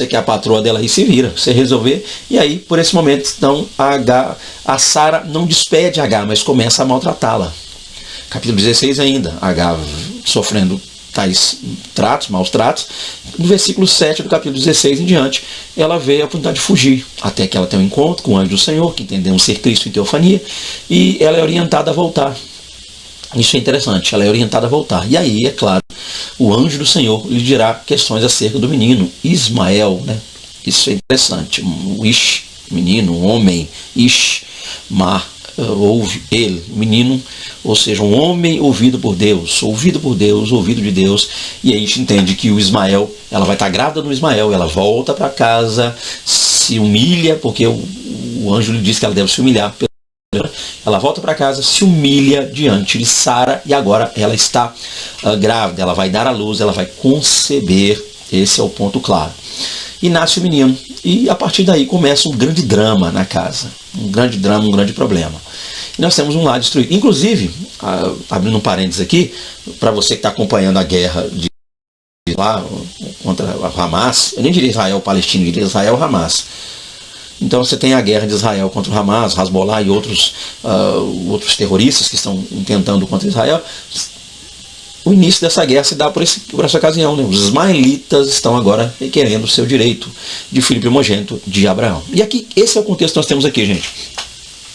que é a patroa dela aí, se vira, você resolver. E aí, por esse momento, então, a Sara não despede Agar, mas começa a maltratá-la. Capítulo 16 ainda, Agar sofrendo tais tratos, maus tratos. No versículo 7 do capítulo 16 em diante, ela vê a oportunidade de fugir, até que ela tem um encontro com o anjo do Senhor, que entendemos ser Cristo em teofania, e ela é orientada a voltar. Isso é interessante, ela é orientada a voltar. E aí, é claro, o anjo do Senhor lhe dirá questões acerca do menino Ismael, né? Isso é interessante. O Ish, menino, um homem, Ish, Mar, ouve ele, menino, ou seja, um homem ouvido por Deus, ouvido de Deus. E aí a gente entende que o Ismael, ela vai estar grávida do Ismael, ela volta para casa, se humilha, porque o anjo lhe diz que ela deve se humilhar. Ela volta para casa, se humilha diante de Sara, e agora ela está grávida, ela vai dar à luz, ela vai conceber. Esse é o ponto claro. E nasce o menino, e a partir daí começa um grande drama na casa, um grande drama, um grande problema. E nós temos um lar destruído. Inclusive, abrindo um parênteses aqui, para você que está acompanhando a guerra lá contra o Hamas, eu nem diria Israel-Palestina, eu diria Israel-Hamas. Então você tem a guerra de Israel contra o Hamas, Hezbollah e outros terroristas que estão tentando contra Israel. O início dessa guerra se dá por essa ocasião, né? Os ismaelitas estão agora requerendo o seu direito de filho primogênito de Abraão. E aqui, esse é o contexto que nós temos aqui, gente.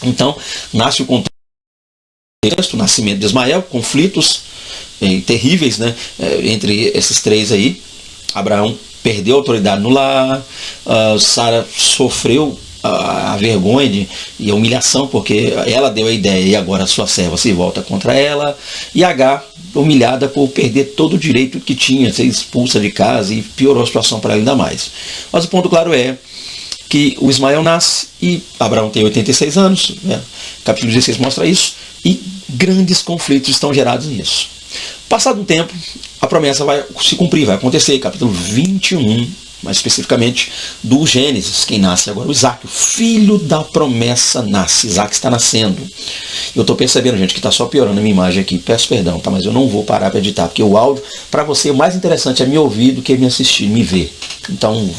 Então, nasce o contexto, o nascimento de Ismael, conflitos terríveis, né? Entre esses três aí. Abraão perdeu a autoridade no lar, Sara sofreu a vergonha e a humilhação, porque ela deu a ideia e agora a sua serva se volta contra ela, e Agar, humilhada por perder todo o direito que tinha, ser expulsa de casa, e piorou a situação para ela ainda mais. Mas o ponto claro é que o Ismael nasce e Abraão tem 86 anos, né? Capítulo 16 mostra isso, e grandes conflitos estão gerados nisso. Passado um tempo, a promessa vai se cumprir, vai acontecer, capítulo 21, mais especificamente do Gênesis. Quem nasce agora? O Isaac, o filho da promessa nasce. Isaac está nascendo. Eu estou percebendo, gente, que está só piorando a minha imagem aqui. Peço perdão, tá? Mas eu não vou parar para editar, porque o áudio, para você, o mais interessante é me ouvir do que me assistir, me ver. Então,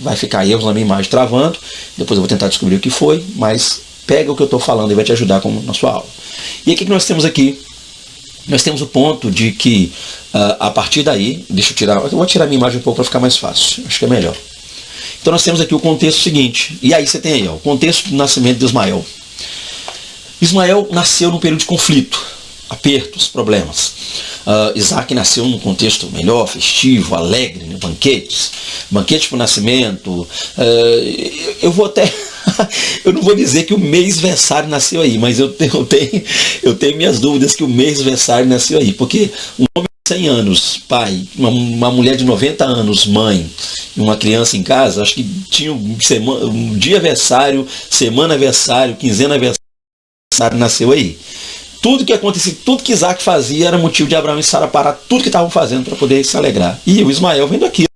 vai ficar erros na minha imagem travando. Depois eu vou tentar descobrir o que foi, mas pega o que eu estou falando e vai te ajudar na sua aula. E aí, o que nós temos aqui? Nós temos o ponto de que, a partir daí, eu vou tirar a minha imagem um pouco para ficar mais fácil, acho que é melhor. Então nós temos aqui o contexto seguinte, e aí você tem aí, o contexto do nascimento de Ismael. Ismael nasceu num período de conflito, apertos, problemas. Isaac nasceu num contexto melhor, festivo, alegre, né? Banquete para o nascimento. Eu não vou dizer que o mês-versário nasceu aí, mas eu tenho minhas dúvidas que o mês-versário nasceu aí, porque um homem de 100 anos, pai, uma mulher de 90 anos, mãe, e uma criança em casa, acho que tinha um dia-versário, semana-versário, quinzena-versário, nasceu aí. Tudo que acontecia, tudo que Isaac fazia era motivo de Abraão e Sara parar tudo que estavam fazendo para poder se alegrar. E o Ismael vendo aquilo.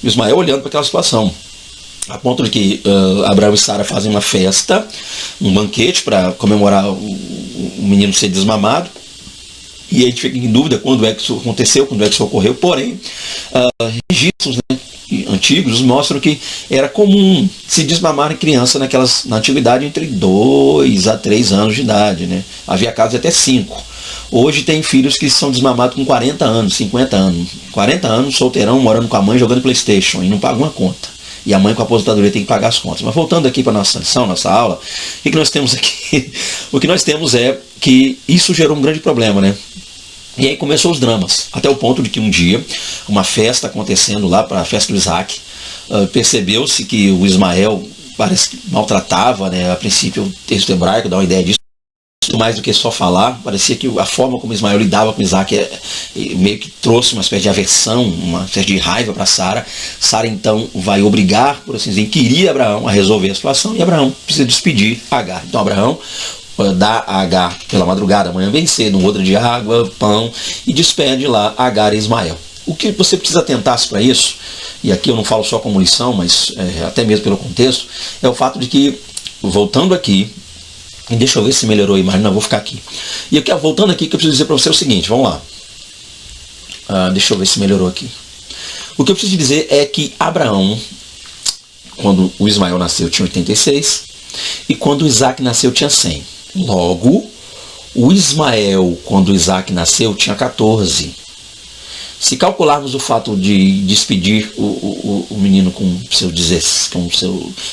O Ismael olhando para aquela situação. A ponto de que Abraão e Sara fazem uma festa, um banquete para comemorar o menino ser desmamado. E a gente fica em dúvida quando é que isso aconteceu, quando é que isso ocorreu. Porém, registros, né, antigos mostram que era comum se desmamar em criança na antiguidade entre 2 a 3 anos de idade, né? Havia casos de até 5. Hoje tem filhos que são desmamados com 40 anos, 50 anos. 40 anos, solteirão, morando com a mãe, jogando PlayStation e não pagam uma conta. E a mãe com a aposentadoria tem que pagar as contas. Mas voltando aqui para a nossa lição, nossa aula, o que nós temos aqui? O que nós temos é que isso gerou um grande problema, né? E aí começou os dramas, até o ponto de que um dia, uma festa acontecendo lá, para a festa do Isaac, percebeu-se que o Ismael parece que maltratava, né? A princípio o texto hebraico dá uma ideia disso, mais do que só falar, parecia que a forma como Ismael lidava com Isaac meio que trouxe uma espécie de aversão, uma espécie de raiva para Sara. Sara então vai obrigar, por assim dizer, inquirir Abraão a resolver a situação, e Abraão precisa despedir Agar. Então Abraão dá a Agar pela madrugada, amanhã bem cedo, um odre de água, pão, e despede lá Agar e Ismael. O que você precisa atentar-se para isso, e aqui eu não falo só como lição, mas até mesmo pelo contexto, é o fato de que, voltando aqui, Deixa eu ver se melhorou a imagem. Não, vou ficar aqui. E aqui, voltando aqui, que eu preciso dizer para você o seguinte, vamos lá. Deixa eu ver se melhorou aqui. O que eu preciso dizer é que Abraão, quando o Ismael nasceu, tinha 86, e quando o Isaac nasceu, tinha 100. Logo, o Ismael, quando o Isaac nasceu, tinha 14. Se calcularmos o fato de despedir o menino com seu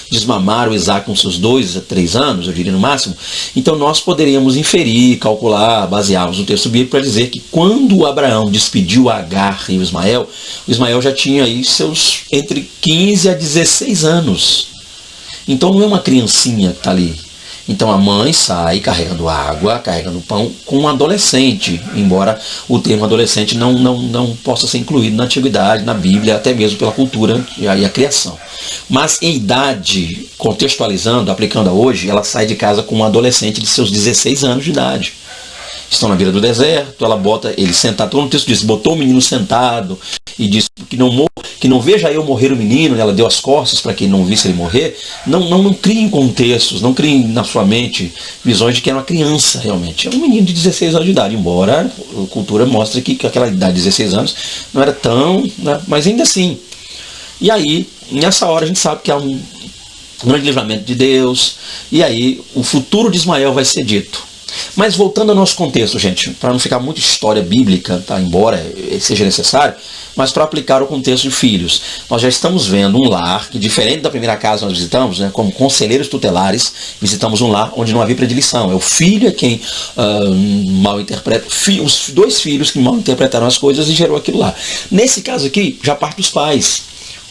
desmamar o Isaac com seus 2 a 3 anos, eu diria no máximo, então nós poderíamos inferir, calcular, basearmos no texto bíblico para dizer que quando Abraão despediu Agar e o Ismael já tinha aí seus entre 15 a 16 anos. Então não é uma criancinha que está ali. Então a mãe sai carregando água, carregando pão com um adolescente, embora o termo adolescente não possa ser incluído na antiguidade, na Bíblia, até mesmo pela cultura e a criação. Mas em idade, contextualizando, aplicando a hoje, ela sai de casa com um adolescente de seus 16 anos de idade. Estão na beira do deserto, ela bota ele sentado, todo o texto diz, botou o menino sentado e disse que não veja eu morrer o menino, ela deu as costas para que não visse ele morrer. Não criem contextos, não criem na sua mente visões de que era uma criança realmente. É um menino de 16 anos de idade, embora a cultura mostre que aquela idade de 16 anos não era tão, né, mas ainda assim. E aí, nessa hora a gente sabe que há um grande livramento de Deus, e aí o futuro de Ismael vai ser dito. Mas voltando ao nosso contexto, gente, para não ficar muito história bíblica, tá, embora seja necessário, mas para aplicar o contexto de filhos. Nós já estamos vendo um lar que, diferente da primeira casa que nós visitamos, né, como conselheiros tutelares, visitamos um lar onde não havia predileção. É o filho quem mal interpreta, os 2 filhos que mal interpretaram as coisas e gerou aquilo lá. Nesse caso aqui, já parte dos pais.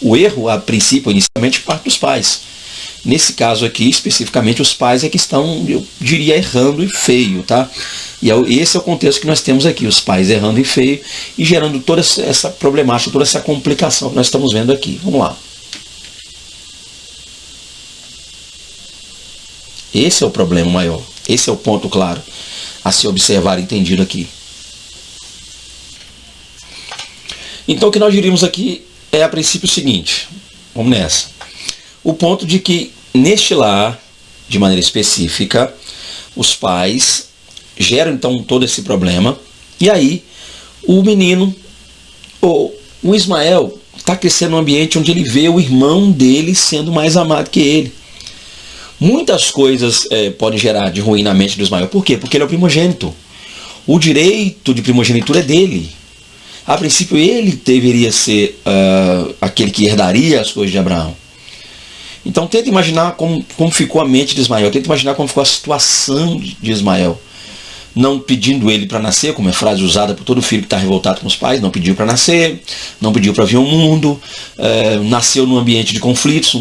O erro, a princípio, inicialmente, parte dos pais. Nesse caso aqui, especificamente, os pais é que estão, eu diria, errando e feio, tá? E esse é o contexto que nós temos aqui, os pais errando e feio e gerando toda essa problemática, toda essa complicação que nós estamos vendo aqui. Vamos lá. Esse é o problema maior, esse é o ponto claro a se observar e entendido aqui. Então o que nós diríamos aqui é a princípio o seguinte, vamos nessa. O ponto de que, neste lar, de maneira específica, os pais geram então todo esse problema, e aí o menino, o Ismael, está crescendo num ambiente onde ele vê o irmão dele sendo mais amado que ele. Muitas coisas podem gerar de ruim na mente do Ismael. Por quê? Porque ele é o primogênito. O direito de primogenitura é dele. A princípio ele deveria ser aquele que herdaria as coisas de Abraão. Então tenta imaginar como ficou a mente de Ismael, tenta imaginar como ficou a situação de Ismael. Não pedindo ele para nascer, como é a frase usada por todo filho que está revoltado com os pais, não pediu para nascer, não pediu para vir ao mundo, nasceu num ambiente de conflitos,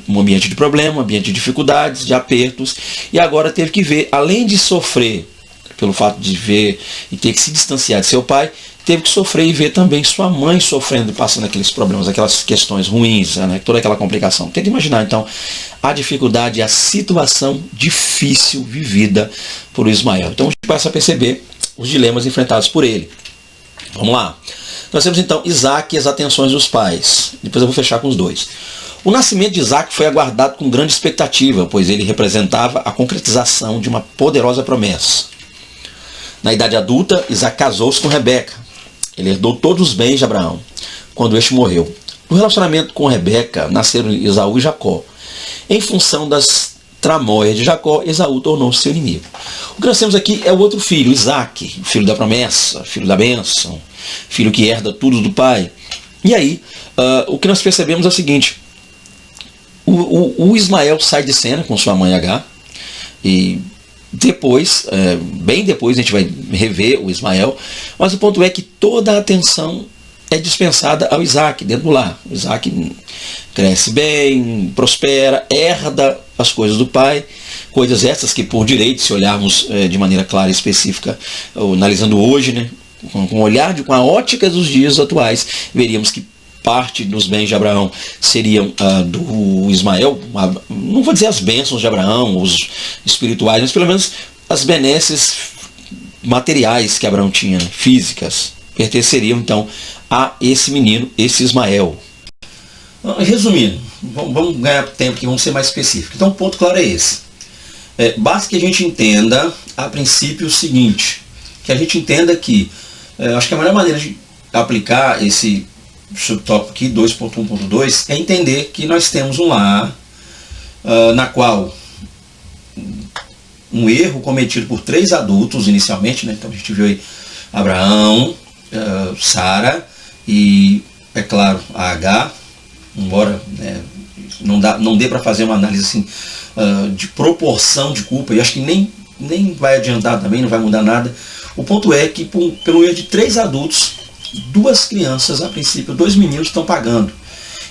um ambiente de problema, um ambiente de dificuldades, de apertos, e agora teve que ver, além de sofrer pelo fato de ver e ter que se distanciar de seu pai, teve que sofrer e ver também sua mãe sofrendo e passando aqueles problemas, aquelas questões ruins, né, toda aquela complicação. Tenta imaginar, então, a dificuldade, a situação difícil vivida por Ismael. Então, a gente passa a perceber os dilemas enfrentados por ele. Vamos lá. Nós temos, então, Isaac e as atenções dos pais. Depois eu vou fechar com os 2. O nascimento de Isaac foi aguardado com grande expectativa, pois ele representava a concretização de uma poderosa promessa. Na idade adulta, Isaac casou-se com Rebeca. Ele herdou todos os bens de Abraão, quando este morreu. No relacionamento com Rebeca, nasceram Esaú e Jacó. Em função das tramóias de Jacó, Esaú tornou-se seu inimigo. O que nós temos aqui é o outro filho, Isaac, filho da promessa, filho da bênção, filho que herda tudo do pai. E aí, o que nós percebemos é o seguinte, o Ismael sai de cena com sua mãe Agar, e depois, bem depois a gente vai rever o Ismael, mas o ponto é que toda a atenção é dispensada ao Isaac dentro do lar. O Isaac cresce bem, prospera, herda as coisas do pai, coisas essas que por direito, se olharmos de maneira clara e específica, analisando hoje, né, com a ótica dos dias atuais, veríamos que parte dos bens de Abraão seriam do Ismael, não vou dizer as bênçãos de Abraão, os espirituais, mas pelo menos as benesses materiais que Abraão tinha, né, físicas, pertenceriam então a esse menino, esse Ismael. Resumindo, vamos ganhar tempo aqui, vamos ser mais específicos. Então o ponto claro é esse. Basta que a gente entenda, a princípio, o seguinte, que a gente entenda que, acho que a melhor maneira de aplicar esse subtópico aqui, 2.1.2, é entender que nós temos um lar na qual um erro cometido por 3 adultos inicialmente, né? Então a gente viu aí Abraão, Sara e, é claro, a Agar, embora não dê para fazer uma análise assim, de proporção de culpa, e acho que nem vai adiantar também, não vai mudar nada. O ponto é que pelo erro de 3 adultos, 2 crianças, a princípio, 2 meninos estão pagando.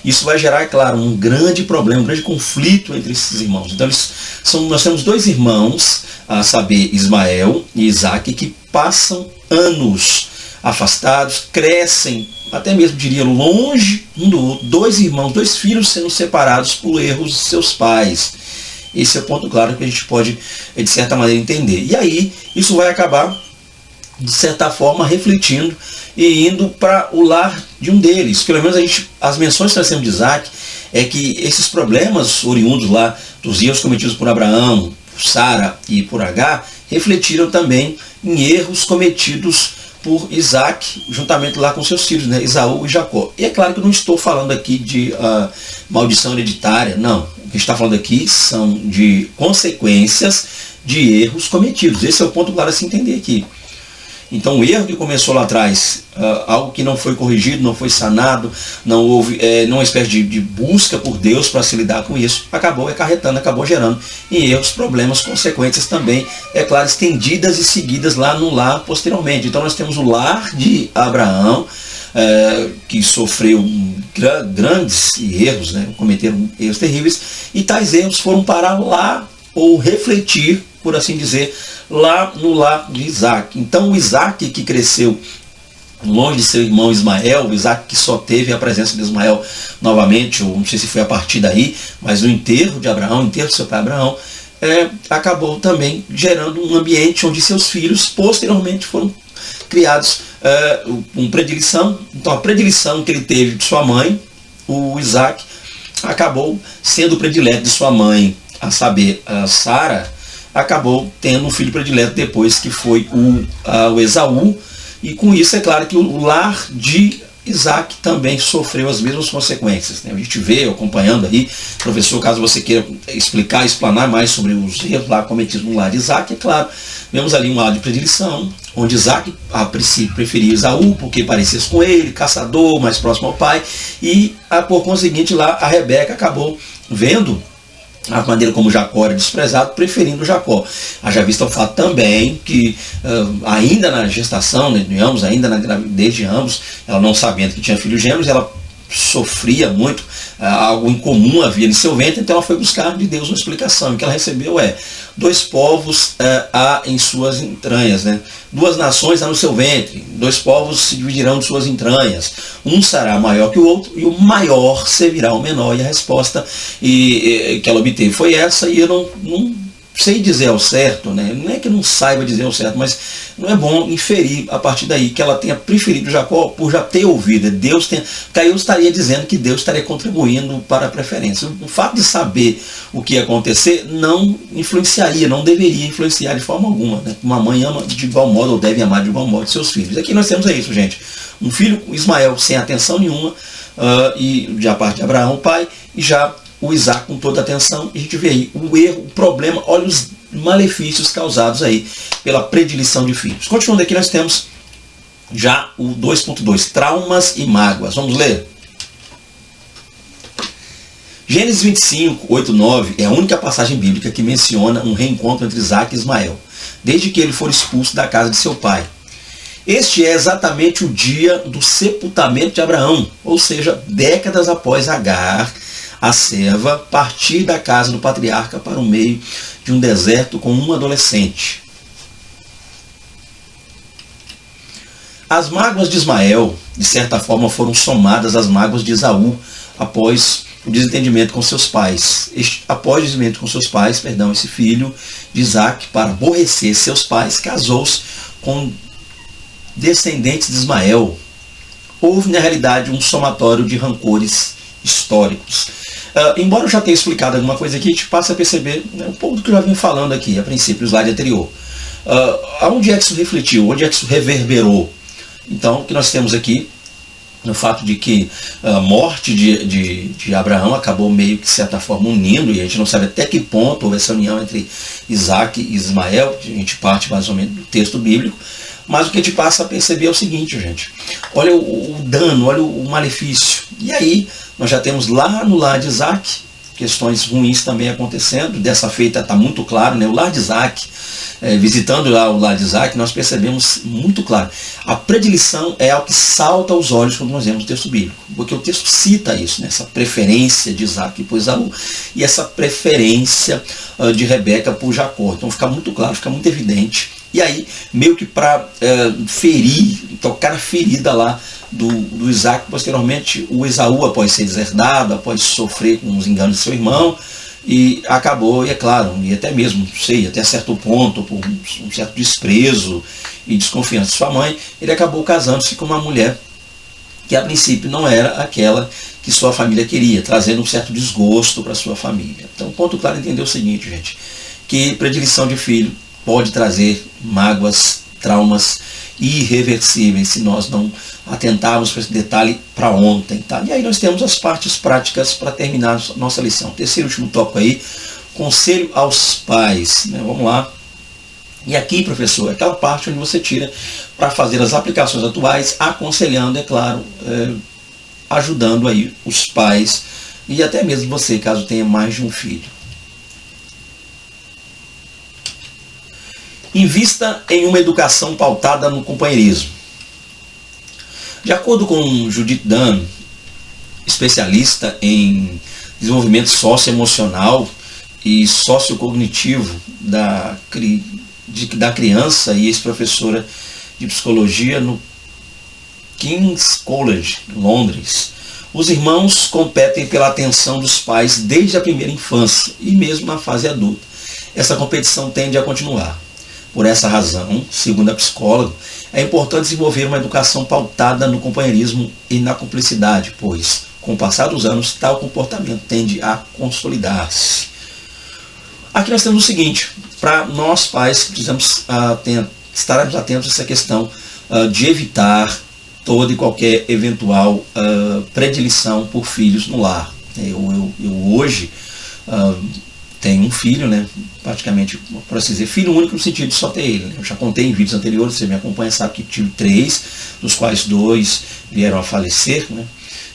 Isso vai gerar, é claro, um grande problema, um grande conflito entre esses irmãos. Então nós temos 2 irmãos, a saber, Ismael e Isaac, que passam anos afastados, crescem, até mesmo diria longe um do outro, 2 irmãos, 2 filhos sendo separados por erros de seus pais. Esse é o ponto claro que a gente pode, de certa maneira, entender. E aí, isso vai acabar, de certa forma, refletindo e indo para o lar de um deles. Pelo menos as menções que nós temos de Isaac é que esses problemas oriundos lá dos erros cometidos por Abraão, por Sara e por Agar, refletiram também em erros cometidos por Isaac, juntamente lá com seus filhos, né, Esaú e Jacó. E é claro que eu não estou falando aqui de maldição hereditária, não. O que a gente está falando aqui são de consequências de erros cometidos. Esse é o ponto claro a se entender aqui. Então o erro que começou lá atrás, algo que não foi corrigido, não foi sanado, não houve uma espécie de busca por Deus para se lidar com isso, acabou acarretando, acabou gerando em erros, problemas, consequências também, é claro, estendidas e seguidas lá no lar posteriormente. Então nós temos o lar de Abraão, que sofreu grandes erros, né, cometeram erros terríveis, e tais erros foram parar lá, ou refletir, por assim dizer, lá no lar de Isaac. Então o Isaac que cresceu longe de seu irmão Ismael, o Isaac que só teve a presença de Ismael novamente, ou não sei se foi a partir daí, mas no enterro de Abraão, o enterro do seu pai Abraão, acabou também gerando um ambiente onde seus filhos posteriormente foram criados com predileção. Então a predileção que ele teve de sua mãe, o Isaac, acabou sendo o predileto de sua mãe, a saber, Sara, acabou tendo um filho predileto depois, que foi o Esaú, e com isso é claro que o lar de Isaac também sofreu as mesmas consequências, né? A gente vê, acompanhando aí, professor, caso você queira explanar mais sobre os erros lá cometidos no lar de Isaac, é claro, vemos ali um lado de predileção, onde Isaac a princípio preferia Esaú, porque parecia com ele, caçador, mais próximo ao pai, e por conseguinte lá a Rebeca acabou vendo a maneira como Jacó era desprezado, preferindo Jacó. Haja vista o fato também que, ainda na gestação de ambos, ainda na gravidez de ambos, ela não sabendo que tinha filhos gêmeos, ela sofria muito, algo incomum havia em seu ventre, então ela foi buscar de Deus uma explicação. E o que ela recebeu 2 povos há em suas entranhas, né? 2 nações há no seu ventre, 2 povos se dividirão de suas entranhas, um será maior que o outro, e o maior servirá ao menor. E a resposta que ela obteve foi essa, e eu não sei dizer ao certo, né? Não é que eu não saiba dizer ao certo, mas não é bom inferir a partir daí que ela tenha preferido Jacó por já ter ouvido. Porque aí eu estaria dizendo que Deus estaria contribuindo para a preferência. O fato de saber o que ia acontecer não influenciaria, não deveria influenciar de forma alguma, né? Uma mãe ama de igual modo, ou deve amar de igual modo seus filhos. Aqui nós temos isso, gente. Um filho, Ismael, sem atenção nenhuma, e de a parte de Abraão, o pai, e já o Isaac com toda a atenção. E a gente vê aí o erro, o problema, olha os malefícios causados aí pela predileção de filhos. Continuando aqui, nós temos já o 2.2, traumas e mágoas. Vamos ler? Gênesis 25, 8, 9 é a única passagem bíblica que menciona um reencontro entre Isaac e Ismael, desde que ele for expulso da casa de seu pai. Este é exatamente o dia do sepultamento de Abraão, ou seja, décadas após Agar, a serva, partir da casa do patriarca para o meio de um deserto com um adolescente. As mágoas de Ismael, de certa forma, foram somadas às mágoas de Esaú após o desentendimento com seus pais. Após o desentendimento com seus pais, esse filho de Isaac, para aborrecer seus pais, casou-se com descendentes de Ismael. Houve, na realidade, um somatório de rancores históricos. Embora eu já tenha explicado alguma coisa aqui, a gente passa a perceber, né, um pouco do que eu já vim falando aqui, a princípio, no slide anterior. Aonde é que isso refletiu? Onde é que isso reverberou? Então, o que nós temos aqui, no fato de que a morte de Abraão acabou meio que, de certa forma, unindo, e a gente não sabe até que ponto houve essa união entre Isaac e Ismael, a gente parte mais ou menos do texto bíblico, mas o que a gente passa a perceber é o seguinte, gente, olha o dano, olha o malefício. E aí, nós já temos lá no lar de Isaac, questões ruins também acontecendo, dessa feita está muito claro, né? O lar de Isaac, visitando lá o lar de Isaac, nós percebemos muito claro, a predileção é algo que salta aos olhos quando nós vemos o texto bíblico, porque o texto cita isso, né? Essa preferência de Isaac por Esaú, e essa preferência de Rebeca por Jacó. Então fica muito claro, fica muito evidente. E aí, meio que para ferir, tocar a ferida lá do Isaac, posteriormente o Esaú, após ser deserdado, após sofrer com os enganos de seu irmão, e acabou, e é claro, e até mesmo, não sei, até certo ponto, por um certo desprezo e desconfiança de sua mãe, ele acabou casando-se com uma mulher que a princípio não era aquela que sua família queria, trazendo um certo desgosto para sua família. Então, o ponto claro é entender o seguinte, gente, que predileção de filho pode trazer mágoas, traumas irreversíveis se nós não atentarmos para esse detalhe para ontem. Tá? E aí nós temos as partes práticas para terminar a nossa lição. Terceiro e último tópico aí, conselho aos pais. Né? Vamos lá. E aqui, professor, é aquela parte onde você tira para fazer as aplicações atuais, aconselhando, é claro, ajudando aí os pais e até mesmo você, caso tenha mais de um filho. Invista em uma educação pautada no companheirismo. De acordo com Judith Dunn, especialista em desenvolvimento socioemocional e sociocognitivo da criança e ex-professora de psicologia no King's College, Londres, os irmãos competem pela atenção dos pais desde a primeira infância e mesmo na fase adulta. Essa competição tende a continuar. Por essa razão, segundo a psicóloga, é importante desenvolver uma educação pautada no companheirismo e na cumplicidade, pois, com o passar dos anos, tal comportamento tende a consolidar-se. Aqui nós temos o seguinte, para nós pais precisamos estarmos atentos a essa questão de evitar toda e qualquer eventual predileção por filhos no lar. Eu hoje tenho um filho, né, praticamente, por assim dizer, filho único no sentido de só ter ele. Né? Eu já contei em vídeos anteriores, você me acompanha, sabe que tive 3, dos quais 2 vieram a falecer, né?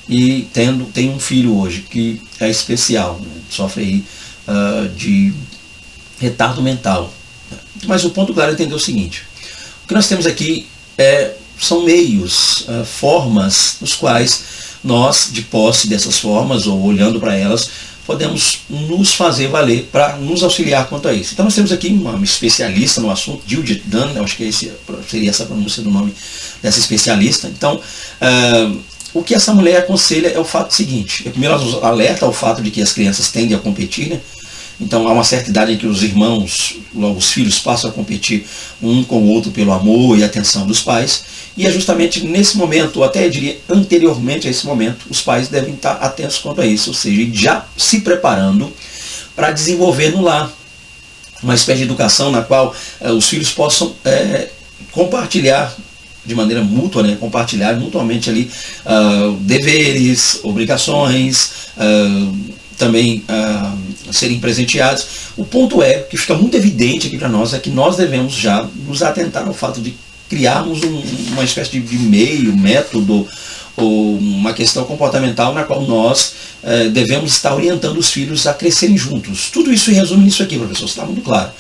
E tenho um filho hoje que é especial, né? Sofre aí de retardo mental. Mas o ponto claro é entender o seguinte, o que nós temos aqui são meios, formas nos quais nós, de posse dessas formas, ou olhando para elas, podemos nos fazer valer para nos auxiliar quanto a isso. Então nós temos aqui uma especialista no assunto, Judith Dunn, acho que seria essa a pronúncia do nome dessa especialista. Então, o que essa mulher aconselha é o fato seguinte, primeiro ela nos alerta ao fato de que as crianças tendem a competir, né? Então há uma certa idade em que os irmãos, logo os filhos, passam a competir um com o outro pelo amor e atenção dos pais. E é justamente nesse momento, ou até eu diria anteriormente a esse momento, os pais devem estar atentos quanto a isso, ou seja, já se preparando para desenvolver no lar uma espécie de educação na qual os filhos possam compartilhar de maneira mútua, né, compartilhar mutuamente ali deveres, obrigações, também serem presenteados. O ponto que fica muito evidente aqui para nós, é que nós devemos já nos atentar ao fato de criarmos uma espécie de meio, método, ou uma questão comportamental na qual nós devemos estar orientando os filhos a crescerem juntos. Tudo isso se resume nisso aqui, professor, está muito claro.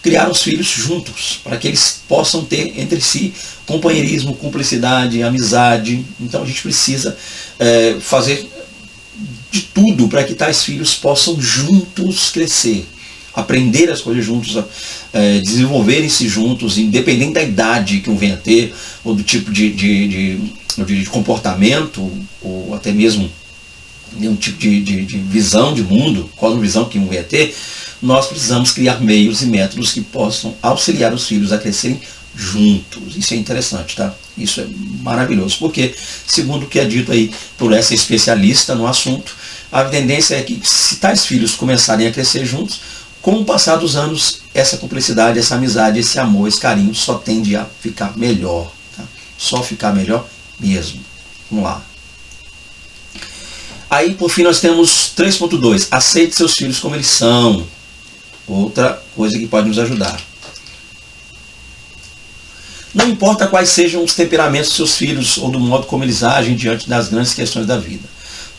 Criar os filhos juntos, para que eles possam ter entre si companheirismo, cumplicidade, amizade. Então a gente precisa fazer de tudo para que tais filhos possam juntos crescer, aprender as coisas juntos, desenvolverem-se juntos, independente da idade que um venha a ter, ou do tipo de comportamento, ou até mesmo um tipo de visão de mundo, qual a visão que um venha a ter. Nós precisamos criar meios e métodos que possam auxiliar os filhos a crescerem juntos. Isso é interessante, tá? Isso é maravilhoso, porque, segundo o que é dito aí por essa especialista no assunto, a tendência é que, se tais filhos começarem a crescer juntos, com o passar dos anos, essa cumplicidade, essa amizade, esse amor, esse carinho só tende a ficar melhor. Tá? Só ficar melhor mesmo. Vamos lá. Aí, por fim, nós temos 3.2. Aceite seus filhos como eles são. Outra coisa que pode nos ajudar. Não importa quais sejam os temperamentos dos seus filhos ou do modo como eles agem diante das grandes questões da vida.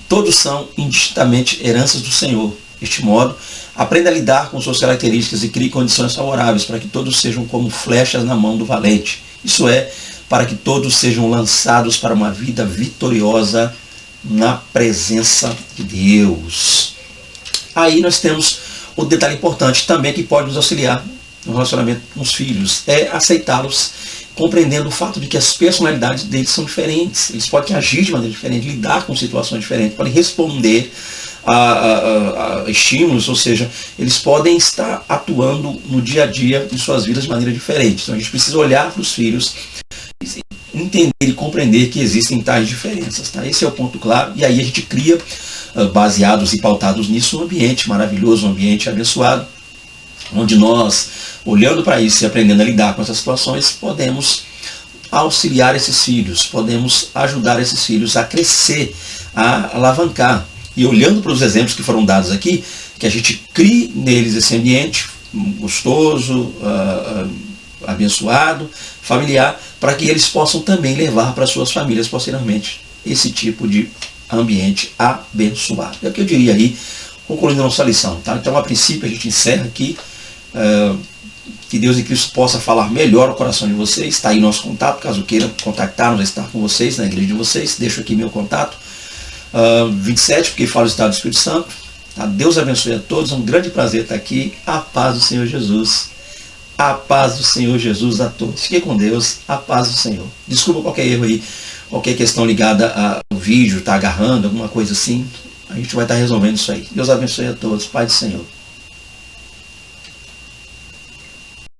Todos são indistintamente heranças do Senhor. Deste modo, aprenda a lidar com suas características e crie condições favoráveis para que todos sejam como flechas na mão do valente. Isso é, para que todos sejam lançados para uma vida vitoriosa na presença de Deus. Aí nós temos o detalhe importante também que pode nos auxiliar no relacionamento com os filhos, é aceitá-los, compreendendo o fato de que as personalidades deles são diferentes. Eles podem agir de maneira diferente, lidar com situações diferentes, podem responder a estímulos, ou seja, eles podem estar atuando no dia a dia de suas vidas de maneira diferente. Então a gente precisa olhar para os filhos, entender e compreender que existem tais diferenças. Tá? Esse é o ponto claro, e aí a gente cria, baseados e pautados nisso, um ambiente maravilhoso, um ambiente abençoado, onde nós, olhando para isso e aprendendo a lidar com essas situações, podemos auxiliar esses filhos, podemos ajudar esses filhos a crescer, a alavancar. E olhando para os exemplos que foram dados aqui, que a gente crie neles esse ambiente gostoso, abençoado, familiar, para que eles possam também levar para suas famílias posteriormente esse tipo de ambiente abençoado. É o que eu diria aí, concluindo a nossa lição. Tá? Então, a princípio, a gente encerra aqui. Que Deus e Cristo possa falar melhor ao coração de vocês. Está aí nosso contato, caso queiram contactar-nos, a estar com vocês, na igreja de vocês. Deixo aqui meu contato. 27, porque fala o Estado do Espírito Santo. Tá? Deus abençoe a todos, é um grande prazer estar aqui. A paz do Senhor Jesus. A paz do Senhor Jesus a todos. Fiquem com Deus, a paz do Senhor. Desculpa qualquer erro aí, qualquer questão ligada ao vídeo, tá agarrando, alguma coisa assim. A gente vai estar resolvendo isso aí. Deus abençoe a todos. Paz do Senhor.